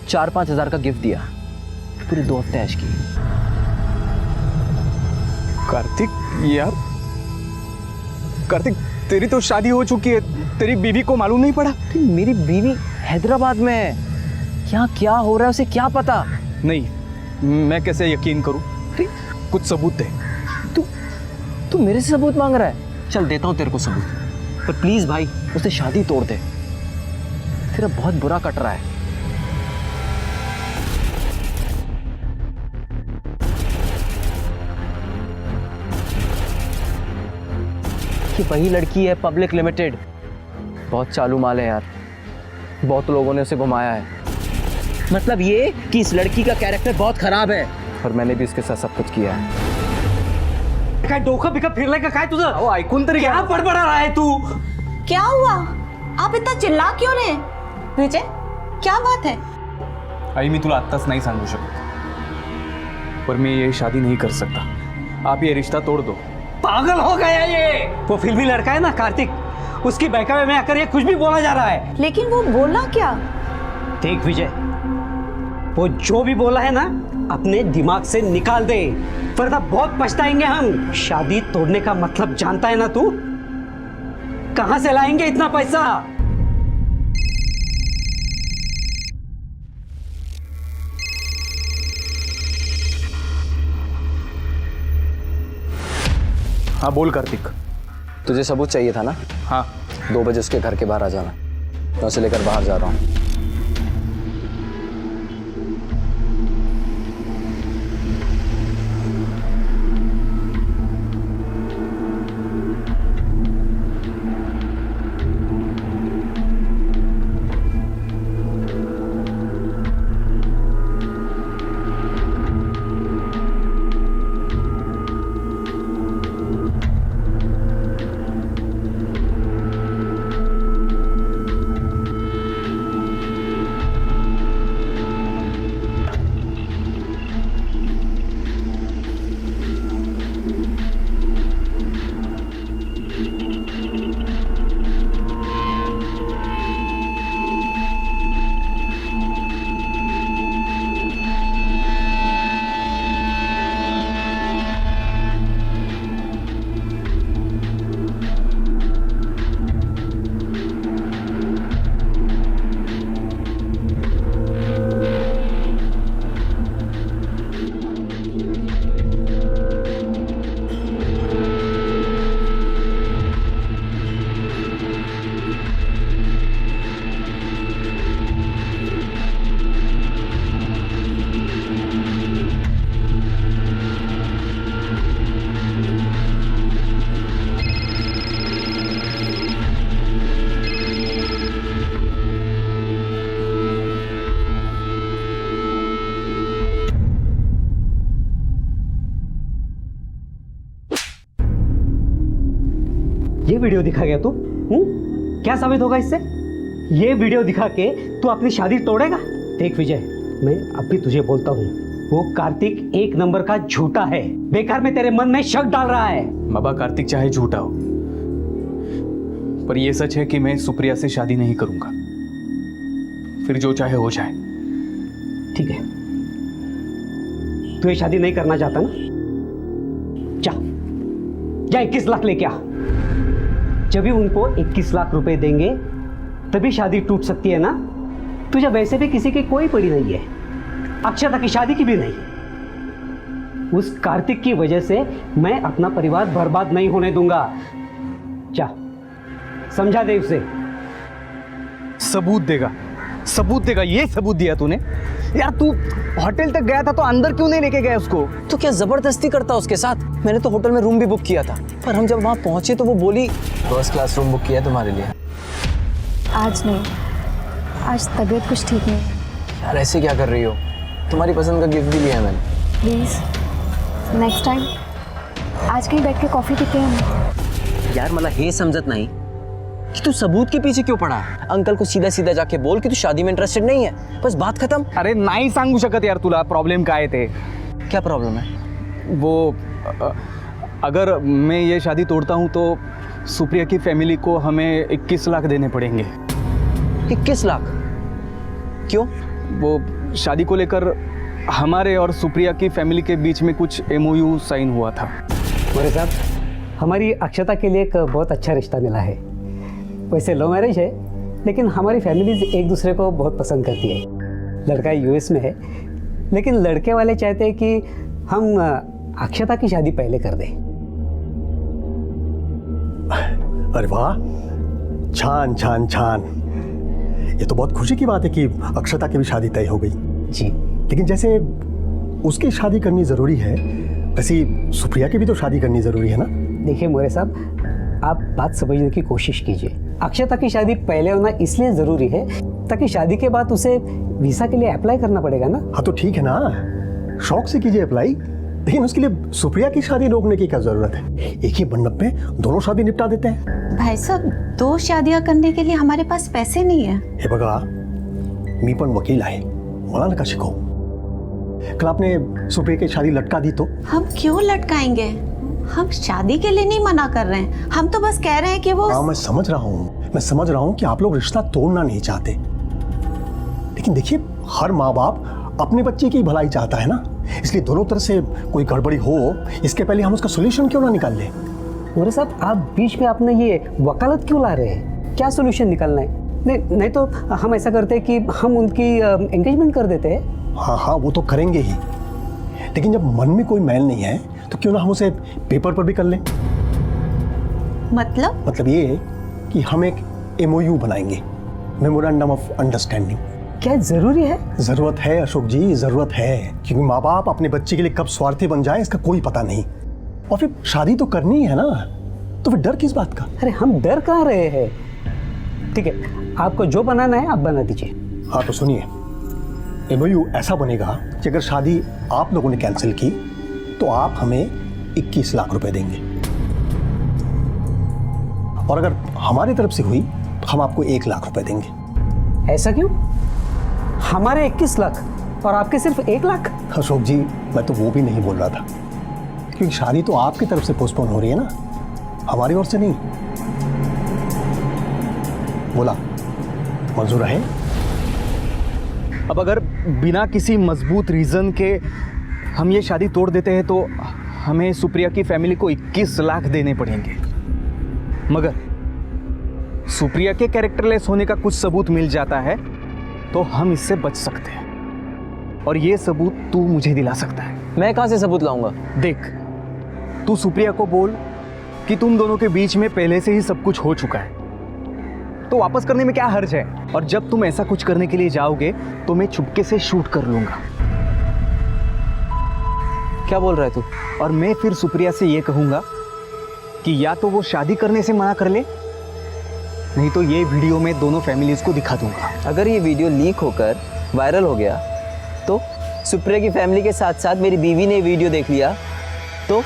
4-5 हज़ार का गिफ्ट दिया, पूरे 2 हफ्ते ऐश की।
कार्तिक यार, कार्तिक तेरी तो शादी हो चुकी है, तेरी बीवी को मालूम नहीं पड़ा?
मेरी बीवी हैदराबाद में है, यहाँ क्या हो रहा है उसे क्या पता?
नहीं, मैं कैसे यकीन करूं? कुछ सबूत दे।
तू मेरे से सबूत मांग रहा है? चल देता हूँ तेरे को सबूत, पर प्लीज भाई उससे शादी तोड़ दे, तेरा बहुत बुरा कट रहा है। कि वही लड़की है पब्लिक लिमिटेड। बहुत चालू माल है यार, बहुत लोगों ने उसे घुमाया है। मतलब ये कि इस लड़की का कैरेक्टर बहुत खराब है और मैंने भी उसके साथ सब कुछ किया है।
काय डोकं बिकं फिरलंय का काय तुझं? ऐकून तरी क्या बडबडा रहा है तू?
क्या हुआ? आप इतना चिल्ला क्यों रहे? विजय, क्या बात है?
आई मी तुला आत्ताच नाही सांगू शकत, पर मैं ये शादी नहीं कर सकता। आप ये रिश्ता तोड़ दो।
पागल हो गया ये। वो फिल्मी लड़का है ना कार्तिक, उसकी बहकावे में आकर ये कुछ भी बोला जा रहा है।
लेकिन वो बोला क्या?
देख विजय, वो जो भी बोला है ना अपने दिमाग से निकाल दे, वरना बहुत पछताएंगे हम। शादी तोड़ने का मतलब जानता है ना तू? कहां से लाएंगे इतना पैसा?
हाँ बोल कार्तिक।
तुझे सबूत चाहिए था ना?
हाँ।
2 बजे उसके घर के बाहर आ जाना, मैं उसे लेकर बाहर जा रहा हूँ।
ये वीडियो दिखा गया तू? क्या साबित होगा इससे? ये वीडियो दिखा के तू अपनी शादी तोड़ेगा? देख विजय, मैं अब भी तुझे बोलता हूँ, वो कार्तिक 1 नंबर का झूठा है। बेकार में तेरे मन में शक डाल रहा है।
बाबा कार्तिक चाहे झूठा हो, पर यह सच है कि मैं सुप्रिया से शादी नहीं करूंगा। फिर जो चाहे हो जाए।
ठीक है, तू ये शादी नहीं करना चाहता ना? जा 21 लाख लेके आ। जब भी उनको 21 लाख रुपए देंगे तभी शादी टूट सकती है ना? तुझे वैसे भी किसी की कोई पड़ी नहीं है, अक्षता की शादी की भी नहीं। उस कार्तिक की वजह से मैं अपना परिवार बर्बाद नहीं होने दूंगा। जा समझा दे उसे।
सबूत देगा, सबूत देगा। ये सबूत दिया तूने? यार तू होटल तक गया था तो अंदर क्यों नहीं लेके गया उसको?
तो क्या जबरदस्ती करता उसके साथ? मैंने तो होटल में रूम भी बुक किया था, पर हम जब वहां पहुंचे तो वो बोली 1st क्लास रूम बुक किया तुम्हारे लिए।
आज नहीं, आज तबीयत कुछ ठीक नहीं।
यार ऐसे क्या कर रही हो? तुम्हारी पसंद का गिफ्ट भी लिया है मैंने।
प्लीज नेक्स्ट टाइम आज कहीं बैठ के कॉफी पीते हैं।
यार मला हे समझत नहीं कि तू सबूत के पीछे क्यों पड़ा? अंकल को सीधा सीधा जाके बोल कि तू शादी में इंटरेस्टेड नहीं है, बस बात खत्म।
अरे नाही सांगू शकत यार तुला प्रॉब्लेम काय ते।
क्या प्रॉब्लम है?
वो अगर मैं ये शादी तोड़ता हूँ तो सुप्रिया की फैमिली को हमें 21 लाख देने पड़ेंगे।
21 लाख? क्यों?
वो शादी को लेकर हमारे और सुप्रिया की फैमिली के बीच में कुछ MOU साइन हुआ था।
मेरे साहब, हमारी अक्षता के लिए एक बहुत अच्छा रिश्ता मिला है। वैसे लव मैरिज है, लेकिन हमारी फैमिलीज एक दूसरे को बहुत पसंद करती है। लड़का US में है, लेकिन लड़के वाले चाहते हैं कि हम अक्षता की शादी पहले कर दें।
अरे वाह, छान छान छान। ये तो बहुत खुशी की बात है कि अक्षता की भी शादी तय हो गई।
जी,
लेकिन जैसे उसकी शादी करनी जरूरी है, वैसे सुप्रिया की भी तो शादी करनी जरूरी है ना?
देखिए मोरे साहब, आप बात समझने की कोशिश कीजिए। अक्षता की शादी पहले होना इसलिए जरूरी है ताकि शादी के बाद उसे वीजा के लिए अप्लाई करना पड़ेगा ना।
हाँ तो ठीक है ना, शौक से कीजिए अप्लाई, लेकिन उसके लिए सुप्रिया की शादी रोकने की क्या जरूरत है? एक ही मंडप में दोनों शादी निपटा देते हैं।
भाई साहब, 2 शादियां करने के लिए हमारे पास पैसे नहीं है।
हे बगा, मी पण वकील आहे, मला नका शिकवू. कल आपने सुप्रिया की शादी लटका दी तो?
हम क्यों लटकाएंगे? हम शादी के लिए नहीं मना कर रहे हैं, हम तो बस कह रहे हैं कि वो
हाँ, मैं समझ रहा हूँ कि आप लोग रिश्ता तोड़ना नहीं चाहते, लेकिन देखिए हर माँ बाप अपने बच्चे की भलाई चाहता है ना, इसलिए दोनों तरफ से कोई गड़बड़ी हो इसके पहले हम उसका सोल्यूशन क्यों ना निकाल लें?
मोरे साहब, आप बीच में अपने ये वकालत क्यों ला रहे हैं? क्या सोल्यूशन निकालना है? नहीं तो हम ऐसा करते हैं कि हम उनकी एंगेजमेंट कर देते हैं.
हाँ, वो तो करेंगे ही, लेकिन जब मन में कोई मैल नहीं है तो क्यों ना हम उसे पेपर पर भी कर लें. मतलब ये कि हम एक MOU बनाएंगे, मेमोरेंडम ऑफ अंडरस्टैंडिंग.
क्या जरूरी है?
जरूरत है अशोक जी, जरूरत है, क्योंकि माँ बाप अपने बच्चे के लिए कब स्वार्थी बन जाए इसका कोई पता नहीं. और फिर शादी तो करनी है ना, तो फिर डर किस बात का?
अरे हम डर कहाँ रहे हैं. ठीक है, आपको जो बनाना है आप बना दीजिए.
हाँ तो सुनिए, MOU ऐसा बनेगा कि अगर शादी आप लोगों ने कैंसिल की तो आप हमें 21 लाख रुपए देंगे, और अगर हमारी तरफ से हुई तो हम आपको 1 लाख रुपए देंगे.
ऐसा क्यों? हमारे 21 लाख और आपके सिर्फ 1 लाख?
अशोक जी, मैं तो वो भी नहीं बोल रहा था, क्योंकि शादी तो आपकी तरफ से पोस्टपोन हो रही है ना, हमारी ओर से नहीं. बोला मंजूर है?
अब अगर बिना किसी मजबूत रीज़न के हम ये शादी तोड़ देते हैं तो हमें सुप्रिया की फैमिली को 21 लाख देने पड़ेंगे, मगर सुप्रिया के कैरेक्टरलेस होने का कुछ सबूत मिल जाता है तो हम इससे बच सकते हैं, और ये सबूत तू मुझे दिला सकता है.
मैं कहाँ से सबूत लाऊंगा?
देख, तू सुप्रिया को बोल कि तुम दोनों के बीच में पहले से ही सब कुछ हो चुका है, तो वापस करने में क्या हर्ज है. और जब तुम ऐसा कुछ करने के लिए जाओगे तो मैं चुपके से शूट कर लूंगा.
क्या बोल रहा है तू?
और मैं फिर सुप्रिया से ये कहूंगा कि या तो वो शादी करने से मना कर ले, नहीं तो ये वीडियो में दोनों फैमिलीज को दिखा दूंगा.
अगर ये वीडियो लीक होकर वायरल हो गया तो सुप्रिया की फैमिली के साथ साथ मेरी बीवी ने वीडियो देख लिया तो?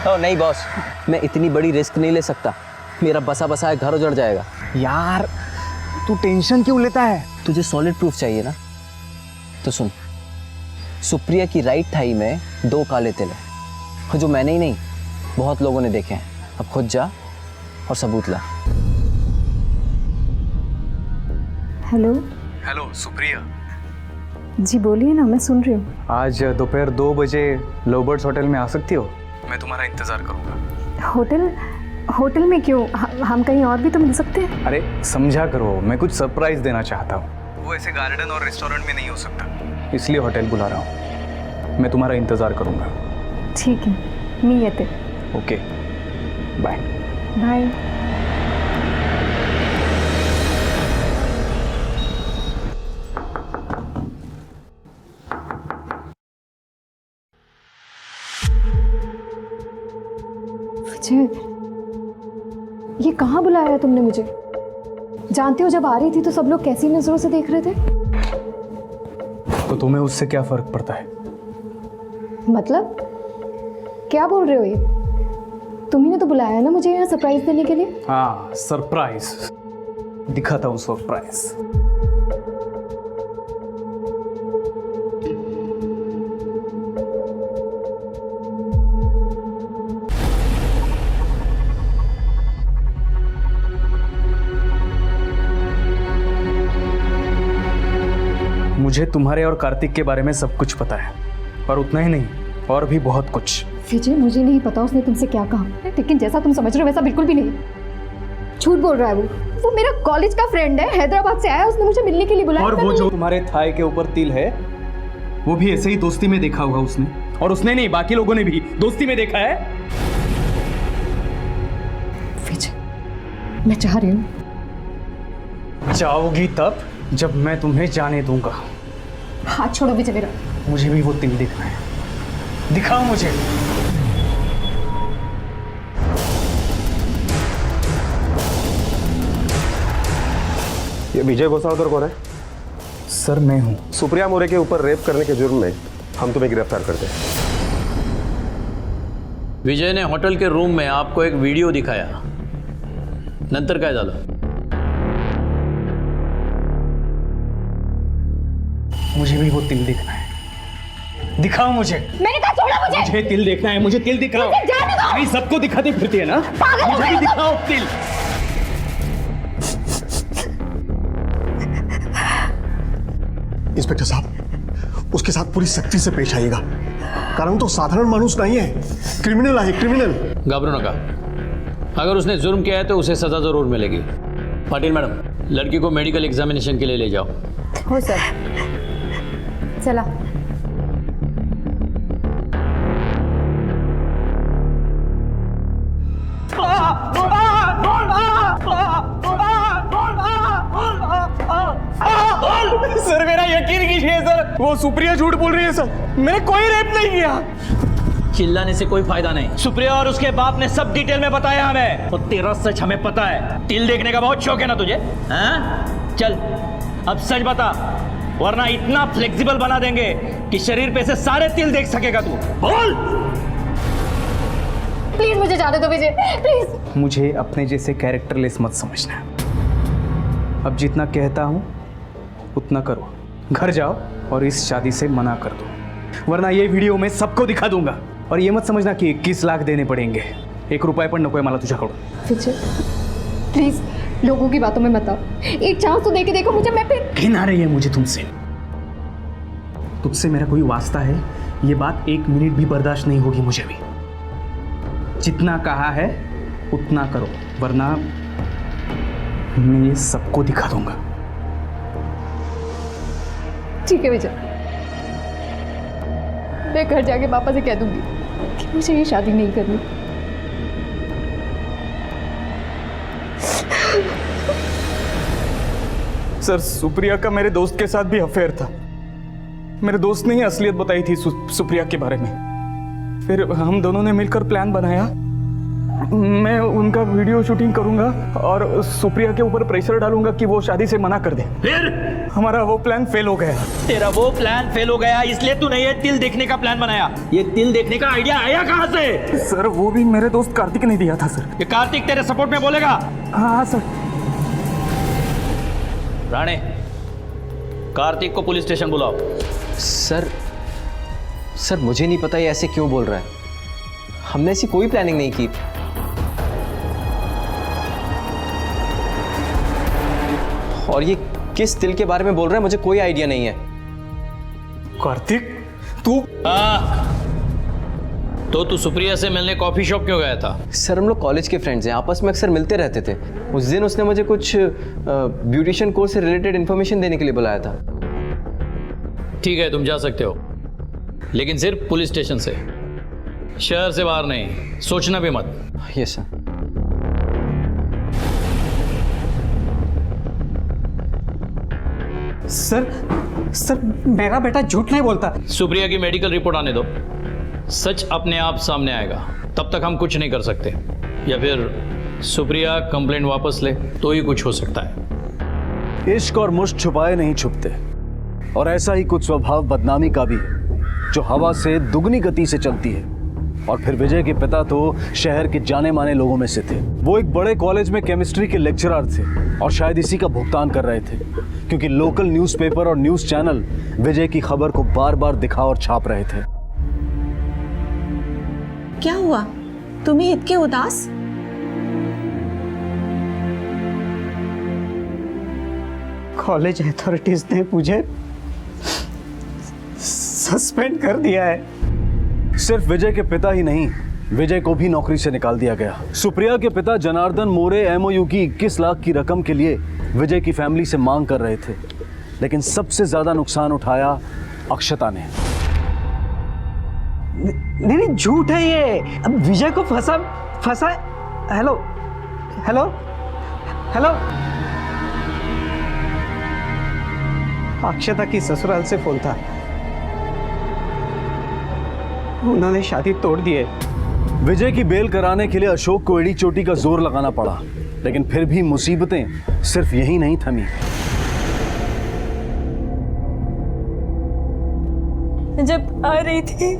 नहीं बॉस, मैं इतनी बड़ी रिस्क नहीं ले सकता, मेरा बसा बसाया घर उजड़ जाएगा.
यार तू टेंशन क्यों लेता है?
तुझे सॉलिड प्रूफ चाहिए ना, तो सुन, सुप्रिया की राइट थाई में 2 काले तिल है, जो मैंने ही नहीं बहुत लोगों ने देखे हैं. अब खुद जा और सबूत ला.
हेलो सुप्रिया
जी, बोलिए ना, मैं सुन रही हूँ.
आज दोपहर 2 बजे लवबर्ड्स होटल में आ सकती हो? मैं तुम्हारा इंतज़ार करूँगा.
होटल में क्यों? हम कहीं और भी तो मिल सकते हैं.
अरे समझा करो, मैं कुछ सरप्राइज देना चाहता हूँ. वो ऐसे गार्डन और रेस्टोरेंट में नहीं हो सकता, इसलिए होटल बुला रहा हूँ. मैं तुम्हारा इंतज़ार करूँगा.
ठीक है, मी येते.
Okay, bye.
बाय. ये कहाँ बुलाया है तुमने मुझे? जानते हो जब आ रही थी तो सब लोग कैसी नजरों से देख रहे थे.
तो तुम्हें उससे क्या फर्क पड़ता है?
मतलब क्या बोल रहे हो ये? तुम्ही ने तो बुलाया ना मुझे यहाँ सरप्राइज देने के लिए.
हाँ, सरप्राइज दिखाता हूँ. सरप्राइज मुझे तुम्हारे और कार्तिक के बारे में सब कुछ पता है, और उतना ही नहीं, और भी बहुत कुछ.
विजय, मुझे नहीं पता उसने तुमसे क्या कहा, लेकिन जैसा तुम समझ रहे हो वैसा बिल्कुल भी नहीं. झूठ बोल रहा है वो मेरा कॉलेज का फ्रेंड है, हैदराबाद से आया, उसने मुझे मिलने के लिए बुलाया.
और वो जो तुम्हारे थाई के ऊपर तिल है वो भी ऐसे ही दोस्ती में देखा होगा उसने, और उसने नहीं, बाकी लोगों ने भी दोस्ती में देखा है.
विजय, मैं चाह रही हूँ.
जाओगी तब जब मैं तुम्हें जाने दूंगा.
हाथ छोड़ो विजय मेरा.
मुझे भी वो तिल दिखना है, दिखाओ मुझे.
ये विजय गोसावदर कौन है?
सर मैं हूँ.
सुप्रिया मोरे के ऊपर रेप करने के जुर्म में हम तुम्हें गिरफ्तार करते हैं.
विजय ने हॉटेल के रूम में आपको एक व्हिडिओ दिखाया, नंतर काय झालं?
मुझे भी वो तिल दिखना है। दिखाओ मुझे।
मैंने कहा छोड़ो मुझे।
मुझे तिल देखना है, मुझे तिल दिखाओ।
मुझे जाने दो।
नहीं, सबको दिखाती फिरती है ना,
पागल हो
मुझे भी
गए हो तुम।
दिखाओ तिल।
इंस्पेक्टर साहब, उसके साथ पूरी सख्ती से पेश आइएगा, कारण तो साधारण मानुस नहीं है, क्रिमिनल है, क्रिमिनल।
घबरो नका, अगर उसने जुर्म किया है तो उसे सजा जरूर मिलेगी। पाटिल मैडम, लड़की को मेडिकल एग्जामिनेशन के लिए ले जाओ।
हो सर, चला।
सर मेरा यकीन कीजिए सर, वो सुप्रिया झूठ बोल रही है सर, मैंने कोई रेप नहीं किया।
चिल्लाने से कोई फायदा नहीं।
सुप्रिया और उसके बाप ने सब डिटेल में बताया हमें, और तेरा सच हमें पता है। तिल देखने का बहुत शौक है ना तुझे? हाँ? चल अब सच बता, वरना इतना फ्लेक्सिबल बना देंगे कि शरीर पे से सारे तिल देख सकेगा तू। बोल।
प्लीज मुझे जाने दो विजय, प्लीज।
मुझे अपने जैसे कैरेक्टरलेस मत समझना। अब जितना कहता हूँ उतना करो। घर जाओ और इस शादी से मना कर दो, वरना ये वीडियो मैं सबको दिखा दूंगा। और ये मत समझना कि 21 लाख देने पड़ेंगे, 1 रुपये पण नकोय मला तुझ्याकडून।
विजय प्लीज, लोगों की बातों में मत आओ, एक चांस तो दे के देखो मुझे। मैं फिर
घिन आ रही है मुझे तुझसे मेरा कोई वास्ता है, ये बात 1 मिनट भी बर्दाश्त नहीं होगी मुझे भी। जितना कहा है उतना करो, वरना मैं ये सबको दिखा दूंगा।
ठीक है विजय, मैं घर जाके पापा से कह दूंगी कि मुझे ये शादी नहीं करनी।
सर, सुप्रिया का मेरे दोस्त के साथ भी अफेयर था। मेरे दोस्त ने ही असलियत बताई थी सुप्रिया के बारे में। फिर हम दोनों ने मिलकर प्लान बनाया, मैं उनका वीडियो शूटिंग करूंगा और सुप्रिया के ऊपर प्रेशर डालूंगा कि वो शादी से मना कर दे।
फिर
हमारा वो प्लान फेल हो गया।
तेरा वो प्लान फेल हो गया, इसलिए तूने ये तिल देखने का प्लान बनाया। ये तिल देखने का आइडिया आया कहाँ से?
सर, वो भी मेरे दोस्त कार्तिक ने दिया था सर।
ये कार्तिक तेरे सपोर्ट में बोलेगा?
हाँ सर।
राणे, कार्तिक को पुलिस स्टेशन बुलाओ।
सर मुझे नहीं पता ये ऐसे क्यों बोल रहा है, हमने ऐसी कोई प्लानिंग नहीं की। और ये किस तिल के बारे में बोल रहा है, मुझे कोई आइडिया नहीं है।
कार्तिक, तू?
तो तू सुप्रिया से मिलने कॉफी शॉप क्यों गया था?
सर, हम लोग कॉलेज के फ्रेंड्स हैं, आपस में अक्सर मिलते रहते थे। उस दिन उसने मुझे कुछ ब्यूटिशियन कोर्स से रिलेटेड इन्फॉर्मेशन देने के लिए बुलाया था।
ठीक है, तुम जा सकते हो, लेकिन सिर्फ पुलिस स्टेशन से, शहर से बाहर नहीं। सोचना भी मत।
Yes sir.
सर मेरा बेटा झूठ नहीं बोलता।
सुप्रिया की मेडिकल रिपोर्ट आने दो, सच अपने आप सामने आएगा। तब तक हम कुछ नहीं कर सकते, या फिर सुप्रिया कंप्लेंट वापस ले तो ही कुछ हो सकता है।
इश्क और मुश्क छुपाए नहीं छुपते, और ऐसा ही कुछ स्वभाव बदनामी का भी है, जो हवा से दुगनी गति से चलती है। और फिर विजय के पिता तो शहर के जाने माने लोगों में से थे। वो एक बड़े कॉलेज में केमिस्ट्री के लेक्चरर थे, और शायद इसी का भुगतान कर रहे थे, क्योंकि लोकल न्यूज़पेपर और न्यूज़ चैनल विजय की खबर को बार बार दिखा और छाप रहे थे।
क्या हुआ, तुम्हें इतने उदास?
कॉलेज अथॉरिटीज ने मुझे सस्पेंड कर दिया है।
सिर्फ विजय के पिता ही नहीं, विजय को भी नौकरी से निकाल दिया गया। सुप्रिया के पिता जनार्दन मोरे एमओयू की 21 लाख की रकम के लिए विजय की फैमिली से मांग कर रहे थे, लेकिन सबसे ज्यादा नुकसान उठाया अक्षता ने।
नहीं, झूठ है ये। अब विजय को फंसा। हेलो हेलो हेलो, अक्षता की ससुराल से फोन था, उन्होंने शादी तोड़ दी है।
विजय की बेल कराने के लिए अशोक को एड़ी चोटी का जोर लगाना पड़ा, लेकिन फिर भी मुसीबतें सिर्फ यही नहीं थमी।
जब आ रही थी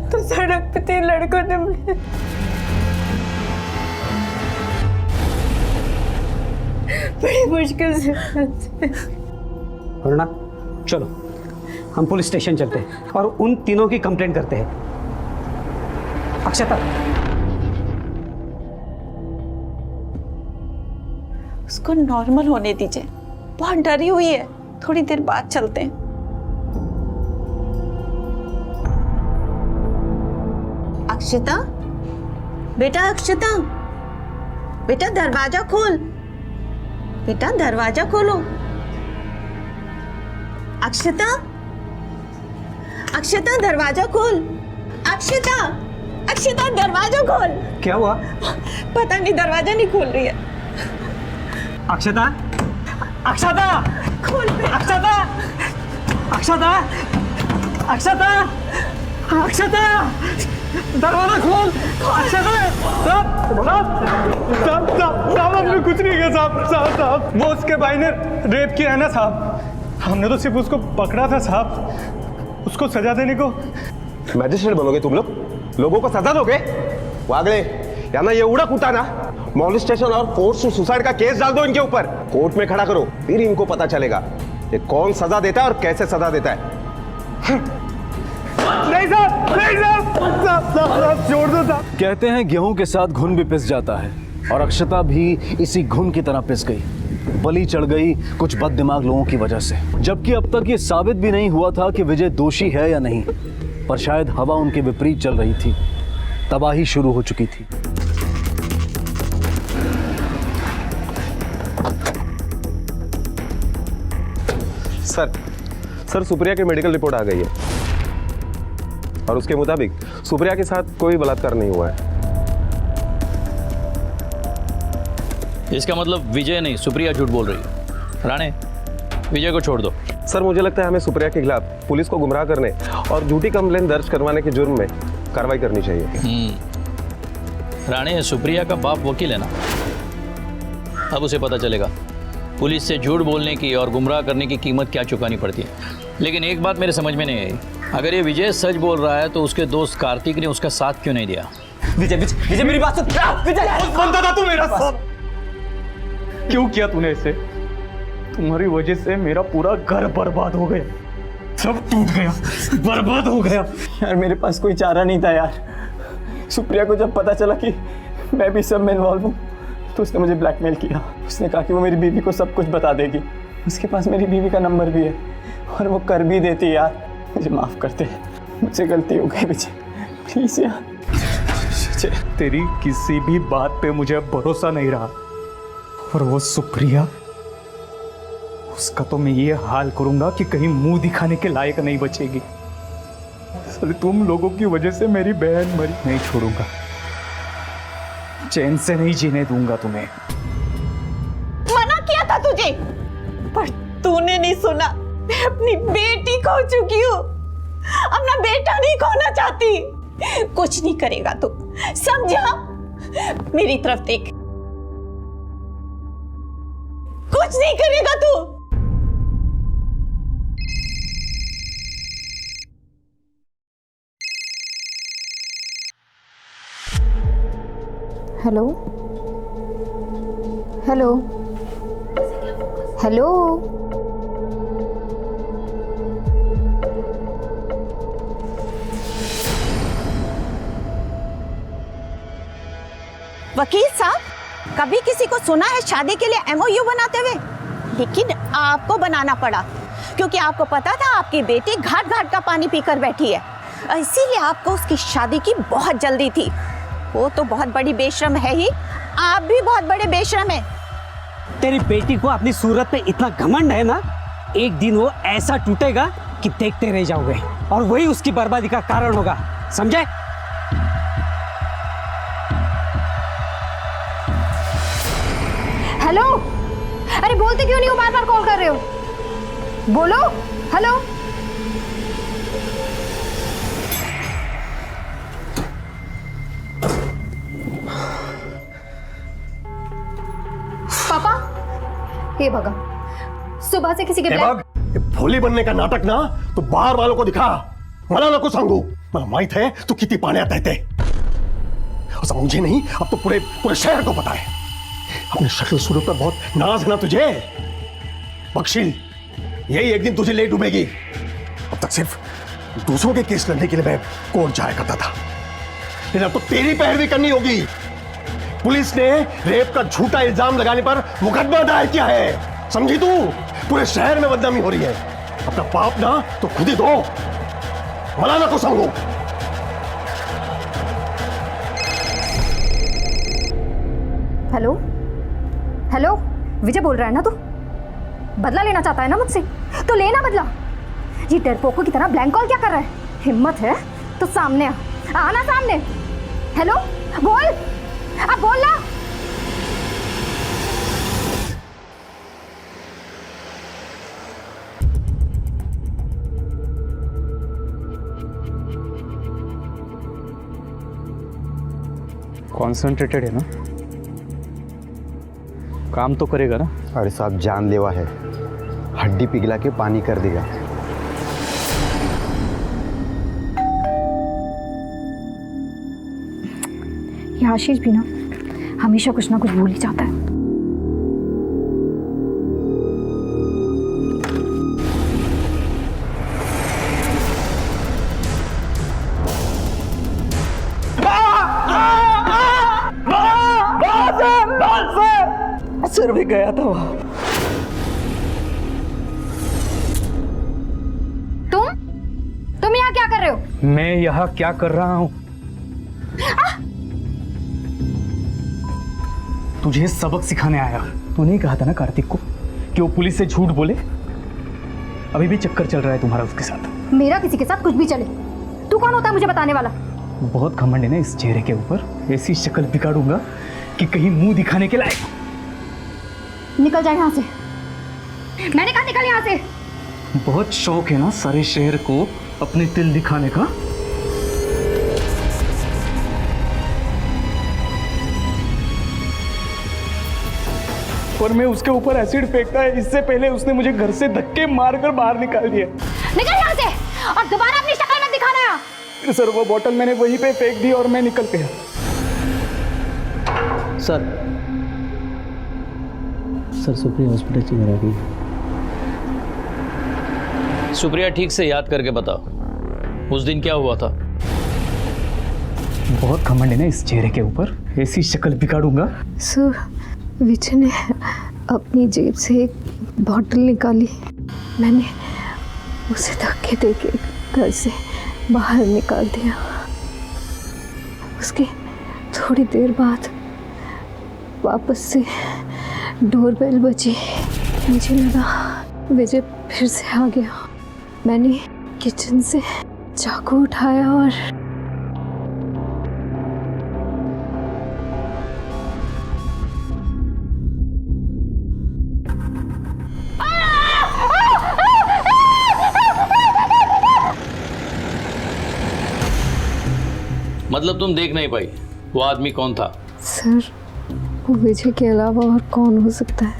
तो सड़क पे 3 लड़कों ने मुझे बड़ी मुश्किल से।
वरना चलो
हम पुलिस स्टेशन चलते हैं और उन तीनों की कंप्लेंट करते हैं। अक्षता,
उसको नॉर्मल होने दीजिए, बहुत डरी हुई है, थोड़ी देर बाद चलते हैं। अक्षता, बेटा अक्षता, बेटा दरवाजा खोल, बेटा दरवाजा खोलो। अक्षता, अक्षता दरवाजा खोल, अक्षता, अक्षता दरवाजा खोल।
क्या हुआ?
पता नहीं, दरवाजा नहीं खोल रही है।
अक्षता, अक्षता,
खोल दे।
अक्षता, अक्षता, अक्षता, अक्षता, दरवाजा खोल। अक्षता,
साहब हमने कुछ नहीं किया साहब। वो उसके भाई ने रेप किया है ना साहब, हमने तो सिर्फ उसको पकड़ा था साहब, उसको सजा देने को।
मॅजिस्ट्रेट बनोगे तुम लोग? लोगों को सजा दोगे? वागले यांना एवढा कुटा ना, मॉलेस्टेशन और फोर्स सुसाइड का केस डाल दो इनके ऊपर, कोर्ट में खड़ा करो, फिर इनको पता चलेगा ये कौन सजा देता है और कैसे सजा देता है।
नहीं साहब, नहीं साहब, छोड़ दो साहब।
कहते हैं गेहूं के साथ घुन भी पिस जाता है, और अक्षता भी इसी घुन की तरह पिस गई, बलि चढ़ गई कुछ बददिमाग लोगों की वजह से। जबकि अब तक ये साबित भी नहीं हुआ था कि विजय दोषी है या नहीं, पर शायद हवा उनके विपरीत चल रही थी, तबाही शुरू हो चुकी थी।
सर सुप्रिया की मेडिकल रिपोर्ट आ गई है और उसके मुताबिक सुप्रिया के साथ कोई बलात्कार नहीं हुआ है।
इसका मतलब विजय नहीं, सुप्रिया झूठ बोल रही है। राणे, विजय को छोड़ दो।
सर मुझे लगता है हमें सुप्रिया के खिलाफ पुलिस को गुमराह करने और झूठी कंप्लेंट दर्ज करवाने के जुर्म में कार्रवाई करनी चाहिए।
राणे, सुप्रिया का बाप वकील है ना, अब उसे पता चलेगा पुलिस से झूठ बोलने की और गुमराह करने की कीमत क्या चुकानी पड़ती है। लेकिन एक बात मेरे समझ में नहीं आई, अगर ये विजय सच बोल रहा है तो उसके दोस्त कार्तिक ने उसका साथ क्यों नहीं दिया?
विजय, विजय, विजय मेरी बात सुन। विजय, बनता था तू मेरा साथ। क्यों किया तूने इसे? तुम्हारी वजह से मेरा पूरा घर बर्बाद हो गया, सब टूट गया, बर्बाद हो गया।
यार मेरे पास कोई चारा नहीं था यार। सुप्रिया को जब पता चला कि मैं भी सब में इन्वॉल्व हूँ तो उसने मुझे ब्लैकमेल किया। उसने कहा कि वो मेरी बीवी को सब कुछ बता देगी, उसके पास मेरी बीवी का नंबर भी है और वो कर भी देती। यार मुझे माफ़ करते, मुझसे गलती हो गई विजय, प्लीज़ यार।
तेरी किसी भी बात पे मुझे अब भरोसा नहीं रहा, और वो सुप्रिया, उसका तो मैं ये हाल करूंगा कि कहीं मुंह दिखाने के लायक नहीं बचेगी। तुम लोगों की वजह से मेरी बहन मरी, नहीं छोड़ूंगा, चैन से नहीं जीने दूंगा तुम्हें।
मना किया था तुझे, पर तूने नहीं सुना। मैं अपनी बेटी खो चुकी हूँ, अपना बेटा नहीं खोना चाहती। कुछ नहीं करेगा तू, समझा? मेरी तरफ देख, कुछ नहीं करेगा तू।
हेलो हेलो हेलो,
वकील साहब, कभी किसी को सुना है शादी के लिए एमओयू बनाते हुए? लेकिन आपको बनाना पड़ा, क्योंकि आपको पता था आपकी बेटी घाट घाट का पानी पीकर बैठी है, इसीलिए आपको उसकी शादी की बहुत जल्दी थी। वो तो बहुत बड़ी बेशरम है ही, आप भी बहुत बड़े बेशरम हैं।
तेरी बेटी को अपनी सूरत पे इतना घमंड है ना, एक दिन वो ऐसा टूटेगा कि देखते रह जाओगे, और वही उसकी बर्बादी का कारण होगा, समझे?
हेलो, अरे बोलते क्यों नहीं हो, बार बार कॉल कर रहे हो? बोलो। हेलो, पापा, हे भगा, सुबह से किसी के
भोली बनने का नाटक ना तो बाहर वालों को दिखा, मला नको सांगू, मला माहित है तू किती पाण्यात आहे ते। असं मुझे नहीं, अब तो पूरे पूरे शहर को पता है। अपने शक्ल सूरत पर बहुत नाज है ना तुझे, बख्शील, यही एक दिन तुझे ले डूबेगी। अब तक सिर्फ दूसरों के केस लड़ने के लिए मैं कोर्ट जाया करता था, लेकिन अब तो तेरी पैरवी करनी होगी। पुलिस ने रेप का झूठा इल्जाम लगाने पर मुकदमा दायर किया है, समझी तू? पूरे शहर में बदनामी हो रही है। अपना पाप ना तो खुद ही दो, मलाना को समझो।
हेलो हेलो, विजय बोल रहा है ना तू? बदला लेना चाहता है ना मुझसे? तो लेना बदला। ये डरपोकों की तरह ब्लैंक कॉल क्या कर रहा है? हिम्मत है तो सामने आना सामने। हेलो बोल, अब बोल ना।
कॉन्सेंट्रेटेड है ना, काम तो करेगा ना?
अरे साहब जानलेवा है, हड्डी पिघला के पानी कर देगा।
ये आशीष भी ना हमेशा कुछ ना कुछ भूल ही जाता है।
सर भी गया था वहां।
तुम यहाँ क्या कर रहे हो?
मैं यहाँ क्या कर रहा हूँ? तुझे सबक सिखाने आया। तूने कहा था ना कार्तिक को कि वो पुलिस से झूठ बोले। अभी भी चक्कर चल रहा है तुम्हारा उसके साथ।
मेरा किसी के साथ कुछ भी चले, तू कौन होता है मुझे बताने वाला?
बहुत घमंड है ना इस चेहरे के ऊपर। ऐसी शक्ल बिगाड़ूंगा कि कहीं मुंह दिखाने के लायक।
निकल जाए यहाँ से। मैंने कहा निकल यहाँ से।
बहुत शौक है ना सारे शहर को अपने दिल दिखाने का। और मैं उसके ऊपर एसिड फेंकता है इससे पहले उसने मुझे घर से धक्के मारकर बाहर निकाल दिया।
निकल यहाँ से और दोबारा अपनी शक्ल मत दिखाना यहाँ।
सर वो बोतल मैंने वहीं पे फेंक दी और मैं निकल गया।
सर सुप्रिया हॉस्पिटल से घर आ गई।
सुप्रिया ठीक से याद करके बताओ, उस दिन क्या हुआ था?
बहुत घमंड है ना इस चेहरे के ऊपर। ऐसी शक्ल बिगाड़ूंगा।
सर विजय ने अपनी जेब से एक बॉटल निकाली, मैंने उसे धक्के देके घर से बाहर निकाल दिया। उसके थोड़ी देर बाद वापस से डोरबेल बजी। मुझे लगा विजय फिर से आ गया। मैंने किचन से चाकू उठाया और
मतलब तुम देख नहीं पाई वो आदमी कौन था?
सर वो विजय के अलावा और कौन हो सकता है?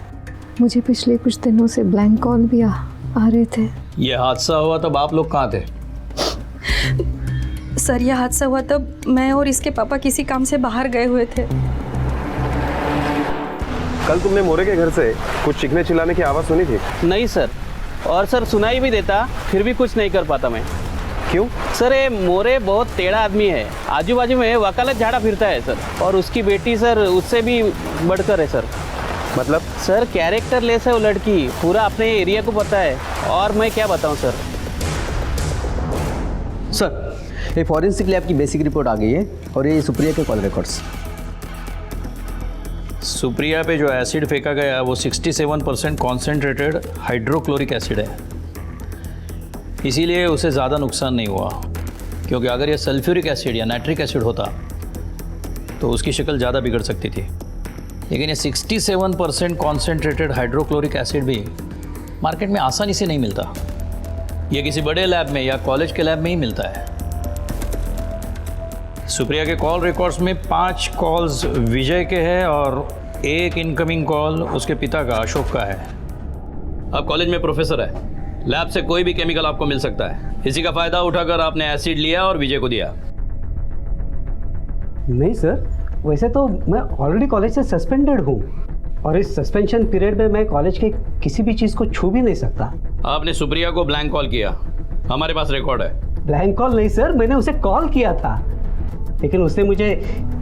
मुझे पिछले कुछ दिनों से ब्लैंक कॉल भी आ रहे थे।
ये हादसा हुआ तब आप लोग कहाँ थे?
सर यह हादसा हुआ तब मैं और इसके पापा किसी काम से बाहर गए हुए थे।
कल तुमने मोरे के घर से कुछ चीखने चिल्लाने की आवाज़ सुनी थी?
नहीं सर, और सर सुनाई भी देता फिर भी कुछ नहीं कर पाता मैं।
क्यों?
सर ये मोरे बहुत टेढ़ा आदमी है, आजू बाजू में वकालत झाड़ा फिरता है सर, और उसकी बेटी सर उससे भी बढ़कर है सर।
मतलब?
सर कैरेक्टर लेस है वो लड़की, पूरा अपने एरिया को पता है, और मैं क्या बताऊं सर।
सर ये फॉरेंसिक लैब की बेसिक रिपोर्ट आ गई है और ये सुप्रिया के कॉल रिकॉर्ड्स।
सुप्रिया पे जो एसिड फेंका गया वो 67% कॉन्सेंट्रेटेड हाइड्रोक्लोरिक एसिड है, इसीलिए उसे ज़्यादा नुकसान नहीं हुआ। क्योंकि अगर ये सल्फ्यूरिक एसिड या नाइट्रिक एसिड होता तो उसकी शक्ल ज़्यादा बिगड़ सकती थी। लेकिन ये 67% कॉन्सेंट्रेटेड हाइड्रोक्लोरिक एसिड भी मार्केट में आसानी से नहीं मिलता। ये किसी बड़े लैब में या कॉलेज के लैब में ही मिलता है। सुप्रिया के कॉल रिकॉर्ड्स में 5 कॉल्स विजय के हैं और 1 इनकमिंग कॉल उसके पिता का अशोक का है। अब कॉलेज में प्रोफेसर है, लैब से कोई भी केमिकल आपको मिल सकता है। इसी का फायदा उठाकर आपने एसिड लिया और विजय को दिया।
नहीं सर, वैसे तो मैं ऑलरेडी कॉलेज से सस्पेंडेड हूँ और इस सस्पेंशन पीरियड में मैं कॉलेज के किसी भी चीज़ को छू भी नहीं सकता।
आपने सुप्रिया को ब्लैंक कॉल किया, हमारे पास रिकॉर्ड है।
ब्लैंक कॉल नहीं सर, मैंने उसे कॉल किया था, लेकिन उसने मुझे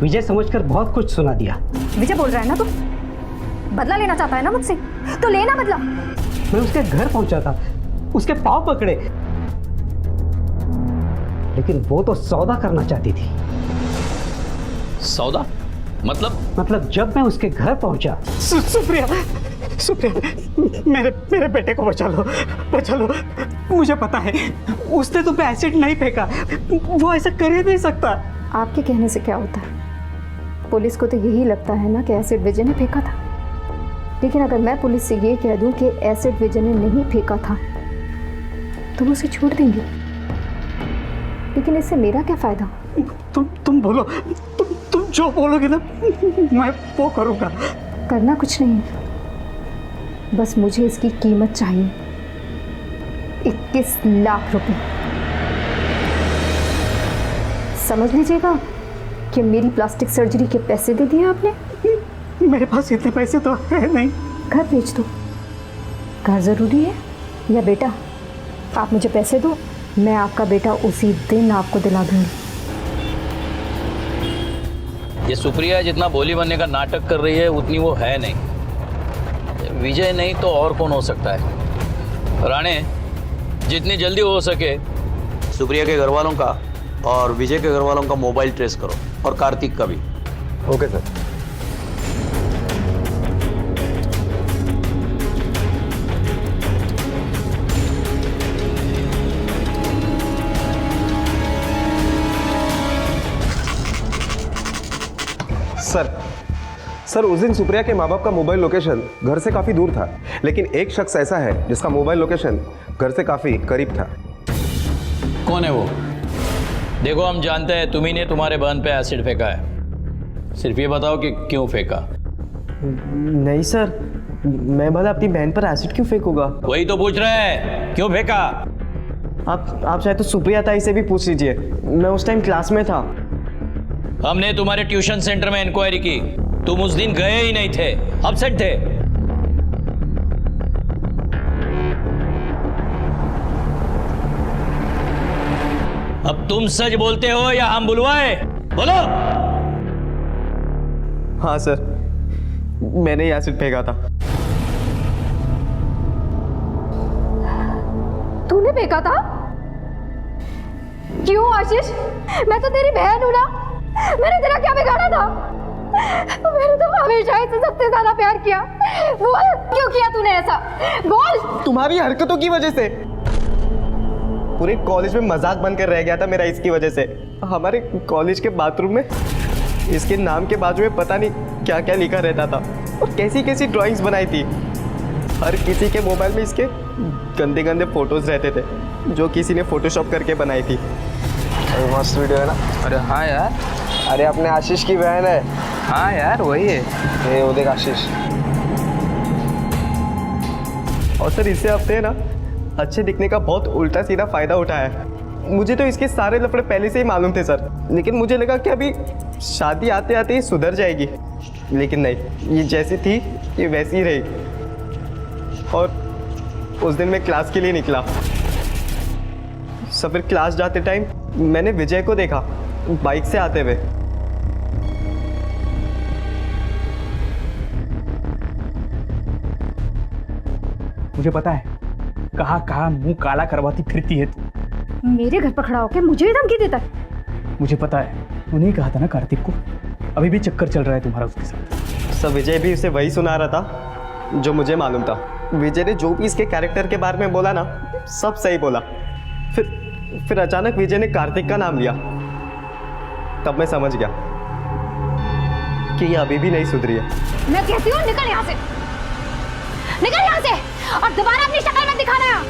विजय समझकर बहुत कुछ सुना दिया।
विजय बोल रहा है ना तू? बदला लेना चाहता है ना मुझसे? तो लेना बदला।
मैं उसके घर पहुंचा था, उसके पाँव पकड़े, लेकिन वो तो सौदा करना चाहती थी।
सौदा? मतलब
जब मैं उसके घर पहुंचा।
सुप्रिया, मेरे बेटे को बचा लो। मुझे पता है उसने तुम पे एसिड नहीं फेंका, वो ऐसा कर ही नहीं सकता।
आपके कहने से क्या होता है? पुलिस को तो यही लगता है ना कि एसिड विजय ने फेंका था, लेकिन अगर मैं पुलिस से ये कह दूं कि एसिड विजय ने नहीं फेंका था तो वो उसे छोड़ देंगे, लेकिन इससे मेरा क्या फायदा?
तुम बोलो, तुम जो बोलोगे ना मैं वो करूँगा।
करना कुछ नहीं है, बस मुझे इसकी कीमत चाहिए, 21 लाख रुपए। समझ लीजिएगा कि मेरी प्लास्टिक सर्जरी के पैसे दे दिए आपने।
मेरे पास इतने पैसे तो है नहीं।
घर बेच दो। घर ज़रूरी है या बेटा? आप मुझे पैसे दो, मैं आपका बेटा उसी दिन आपको दिला दूंगी।
ये सुप्रिया जितना बोली बनने का नाटक कर रही है उतनी वो है नहीं। विजय नहीं तो और कौन हो सकता है? राणे, जितनी जल्दी हो सके सुप्रिया के घर वालों का और विजय के घर वालों का मोबाइल ट्रेस करो, और कार्तिक का भी।
Okay sir. सर उस दिन सुप्रिया के माँ बाप का मोबाइल लोकेशन घर से काफ़ी दूर था, लेकिन एक शख्स ऐसा है जिसका मोबाइल लोकेशन घर से काफ़ी करीब था।
कौन है वो? देखो, हम जानते हैं तुम्ही ने तुम्हारे बहन पे एसिड फेंका है, सिर्फ ये बताओ कि क्यों फेंका।
नहीं सर, मैं भला अपनी बहन पर एसिड क्यों फेंकूंगा?
वही तो पूछ रहे हैं, क्यों फेंका?
आप चाहे तो सुप्रिया ताई से भी पूछ लीजिए, मैं उस टाइम क्लास में था।
हमने तुम्हारे ट्यूशन सेंटर में इंक्वायरी की, तुम उस दिन गए ही नहीं थे, अपसेट थे। अब तुम सच बोलते हो या हम बुलवाए? बोलो।
हाँ सर, मैंने ही एसिड फेंका था।
तूने फेंका था? क्यों आशीष? मैं तो तेरी बहन हूं ना, मैंने तेरा क्या बिगाड़ा था? मैंने तो हमेशा इससे सबसे ज्यादा प्यार किया। बोल, क्यों किया तूने ऐसा? बोल।
तुम्हारी हरकतों की वजह से पूरे कॉलेज में मजाक बनकर रह गया था मेरा, इसकी वजह से। हमारे कॉलेज के बाथरूम में इसके नाम के बाजू में पता नहीं क्या क्या लिखा रहता था, और कैसी कैसी ड्राइंग्स बनाई थी। हर किसी के मोबाइल में इसके गंदे गंदे फोटोज रहते थे, जो किसी ने फोटोशॉप करके बनाई थी।
मस्त वीडियो है ना?
अरे हाँ यार।
अरे अपने आशीष की बहन है।
हाँ यार, वही है।
ये वो देख आशीष।
और सर इससे हफ्ते ना अच्छे दिखने का बहुत उल्टा सीधा फायदा उठाया है। मुझे तो इसके सारे लफड़े पहले से ही मालूम थे सर, लेकिन मुझे लगा कि अभी शादी आते आते ही सुधर जाएगी, लेकिन नहीं, ये जैसी थी ये वैसी ही रही। और उस दिन मैं क्लास के लिए निकला, सब फिर क्लास जाते टाइम मैंने विजय को देखा बाइक से आते हुए।
मुझे पता है कहाँ मुंह काला करवाती फिरती है तू।
मेरे घर पर खड़ा होकर मुझे ही धमकी देता है।
मुझे पता है, तूने ही कहा था ना कार्तिक को, अभी भी चक्कर चल रहा है तुम्हारा उसके साथ।
सब विजय भी उसे वही सुना रहा था जो मुझे मालूम था। विजय ने जो भी इसके कैरेक्टर के बारे में बोला ना, सब सही बोला। फिर अचानक विजय ने कार्तिक का नाम लिया, तब मैं समझ गया कि ये अभी भी नहीं सुधरी है।
मैं कहती हूँ निकल यहाँ से, निकल यहाँ से, और दोबारा अपनी शक्ल मत दिखाना यहाँ।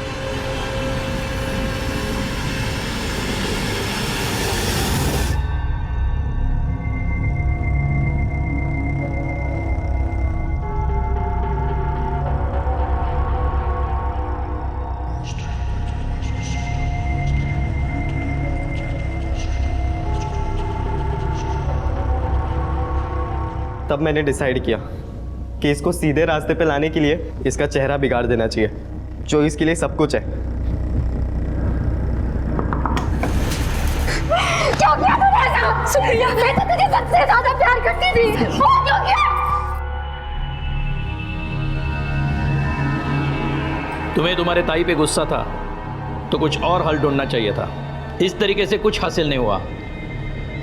तब मैंने डिसाइड किया कि इसको सीधे रास्ते पे लाने के लिए इसका चेहरा बिगाड़ देना चाहिए, जो इसके लिए सब कुछ है।
क्या?
और उस दिन मैं क्लास के लिए निकला, विजय को देखा, विजय ने मुझे कहा कि मैं इसके साथ शादी करूंगा। मैं समझ गया कि ये सब इसके लिए साजिश थी।
क्यों किया तूने ऐसा? सुप्रिया, मैं तो तुझे सबसे ज्यादा प्यार करती थी। वो क्यों किया?
तुम्हें तुम्हारे ताई पे गुस्सा था तो कुछ और हल ढूंढना चाहिए था। इस तरीके से कुछ हासिल नहीं हुआ,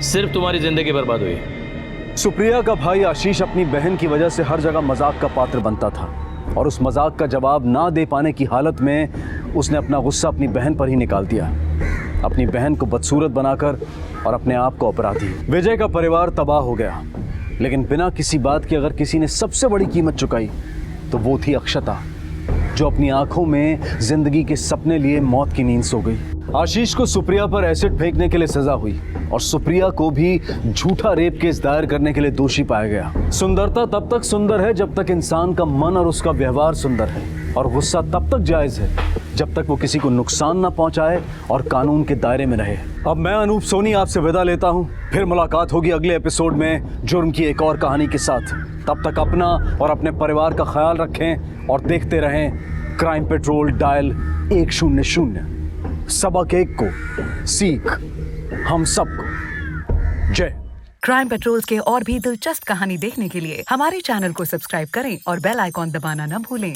सिर्फ तुम्हारी जिंदगी बर्बाद हुई।
सुप्रिया का भाई आशीष अपनी बहन की वजह से हर जगह मजाक का पात्र बनता था और उस मजाक का जवाब ना दे पाने की हालत में उसने अपना गुस्सा अपनी बहन पर ही निकाल दिया, अपनी बहन को बदसूरत बनाकर और अपने आप को अपराधी। विजय का परिवार तबाह हो गया, लेकिन बिना किसी बात के अगर किसी ने सबसे बड़ी कीमत चुकाई तो वो थी अक्षता, जो अपनी आंखों में जिंदगी के सपने लिए मौत की नींद सो गई। आशीष को सुप्रिया पर एसिड फेंकने के लिए सजा हुई और सुप्रिया को भी झूठा रेप केस दायर करने के लिए दोषी पाया गया। सुंदरता तब तक सुंदर है जब तक इंसान का मन और उसका व्यवहार सुंदर है, और गुस्सा तब तक जायज है जब तक वो किसी को नुकसान ना पहुंचाए और कानून के दायरे में रहे। अब मैं अनूप सोनी आपसे विदा लेता हूं, फिर मुलाकात होगी अगले एपिसोड में जुर्म की एक और कहानी के साथ। तब तक अपना और अपने परिवार का ख्याल रखें और देखते रहें क्राइम पेट्रोल डायल 100। सबक एक को सीख हम सबको। जय।
क्राइम पेट्रोल के और भी दिलचस्प कहानी देखने के लिए हमारे चैनल को सब्सक्राइब करें और बेल आइकॉन दबाना न भूलें।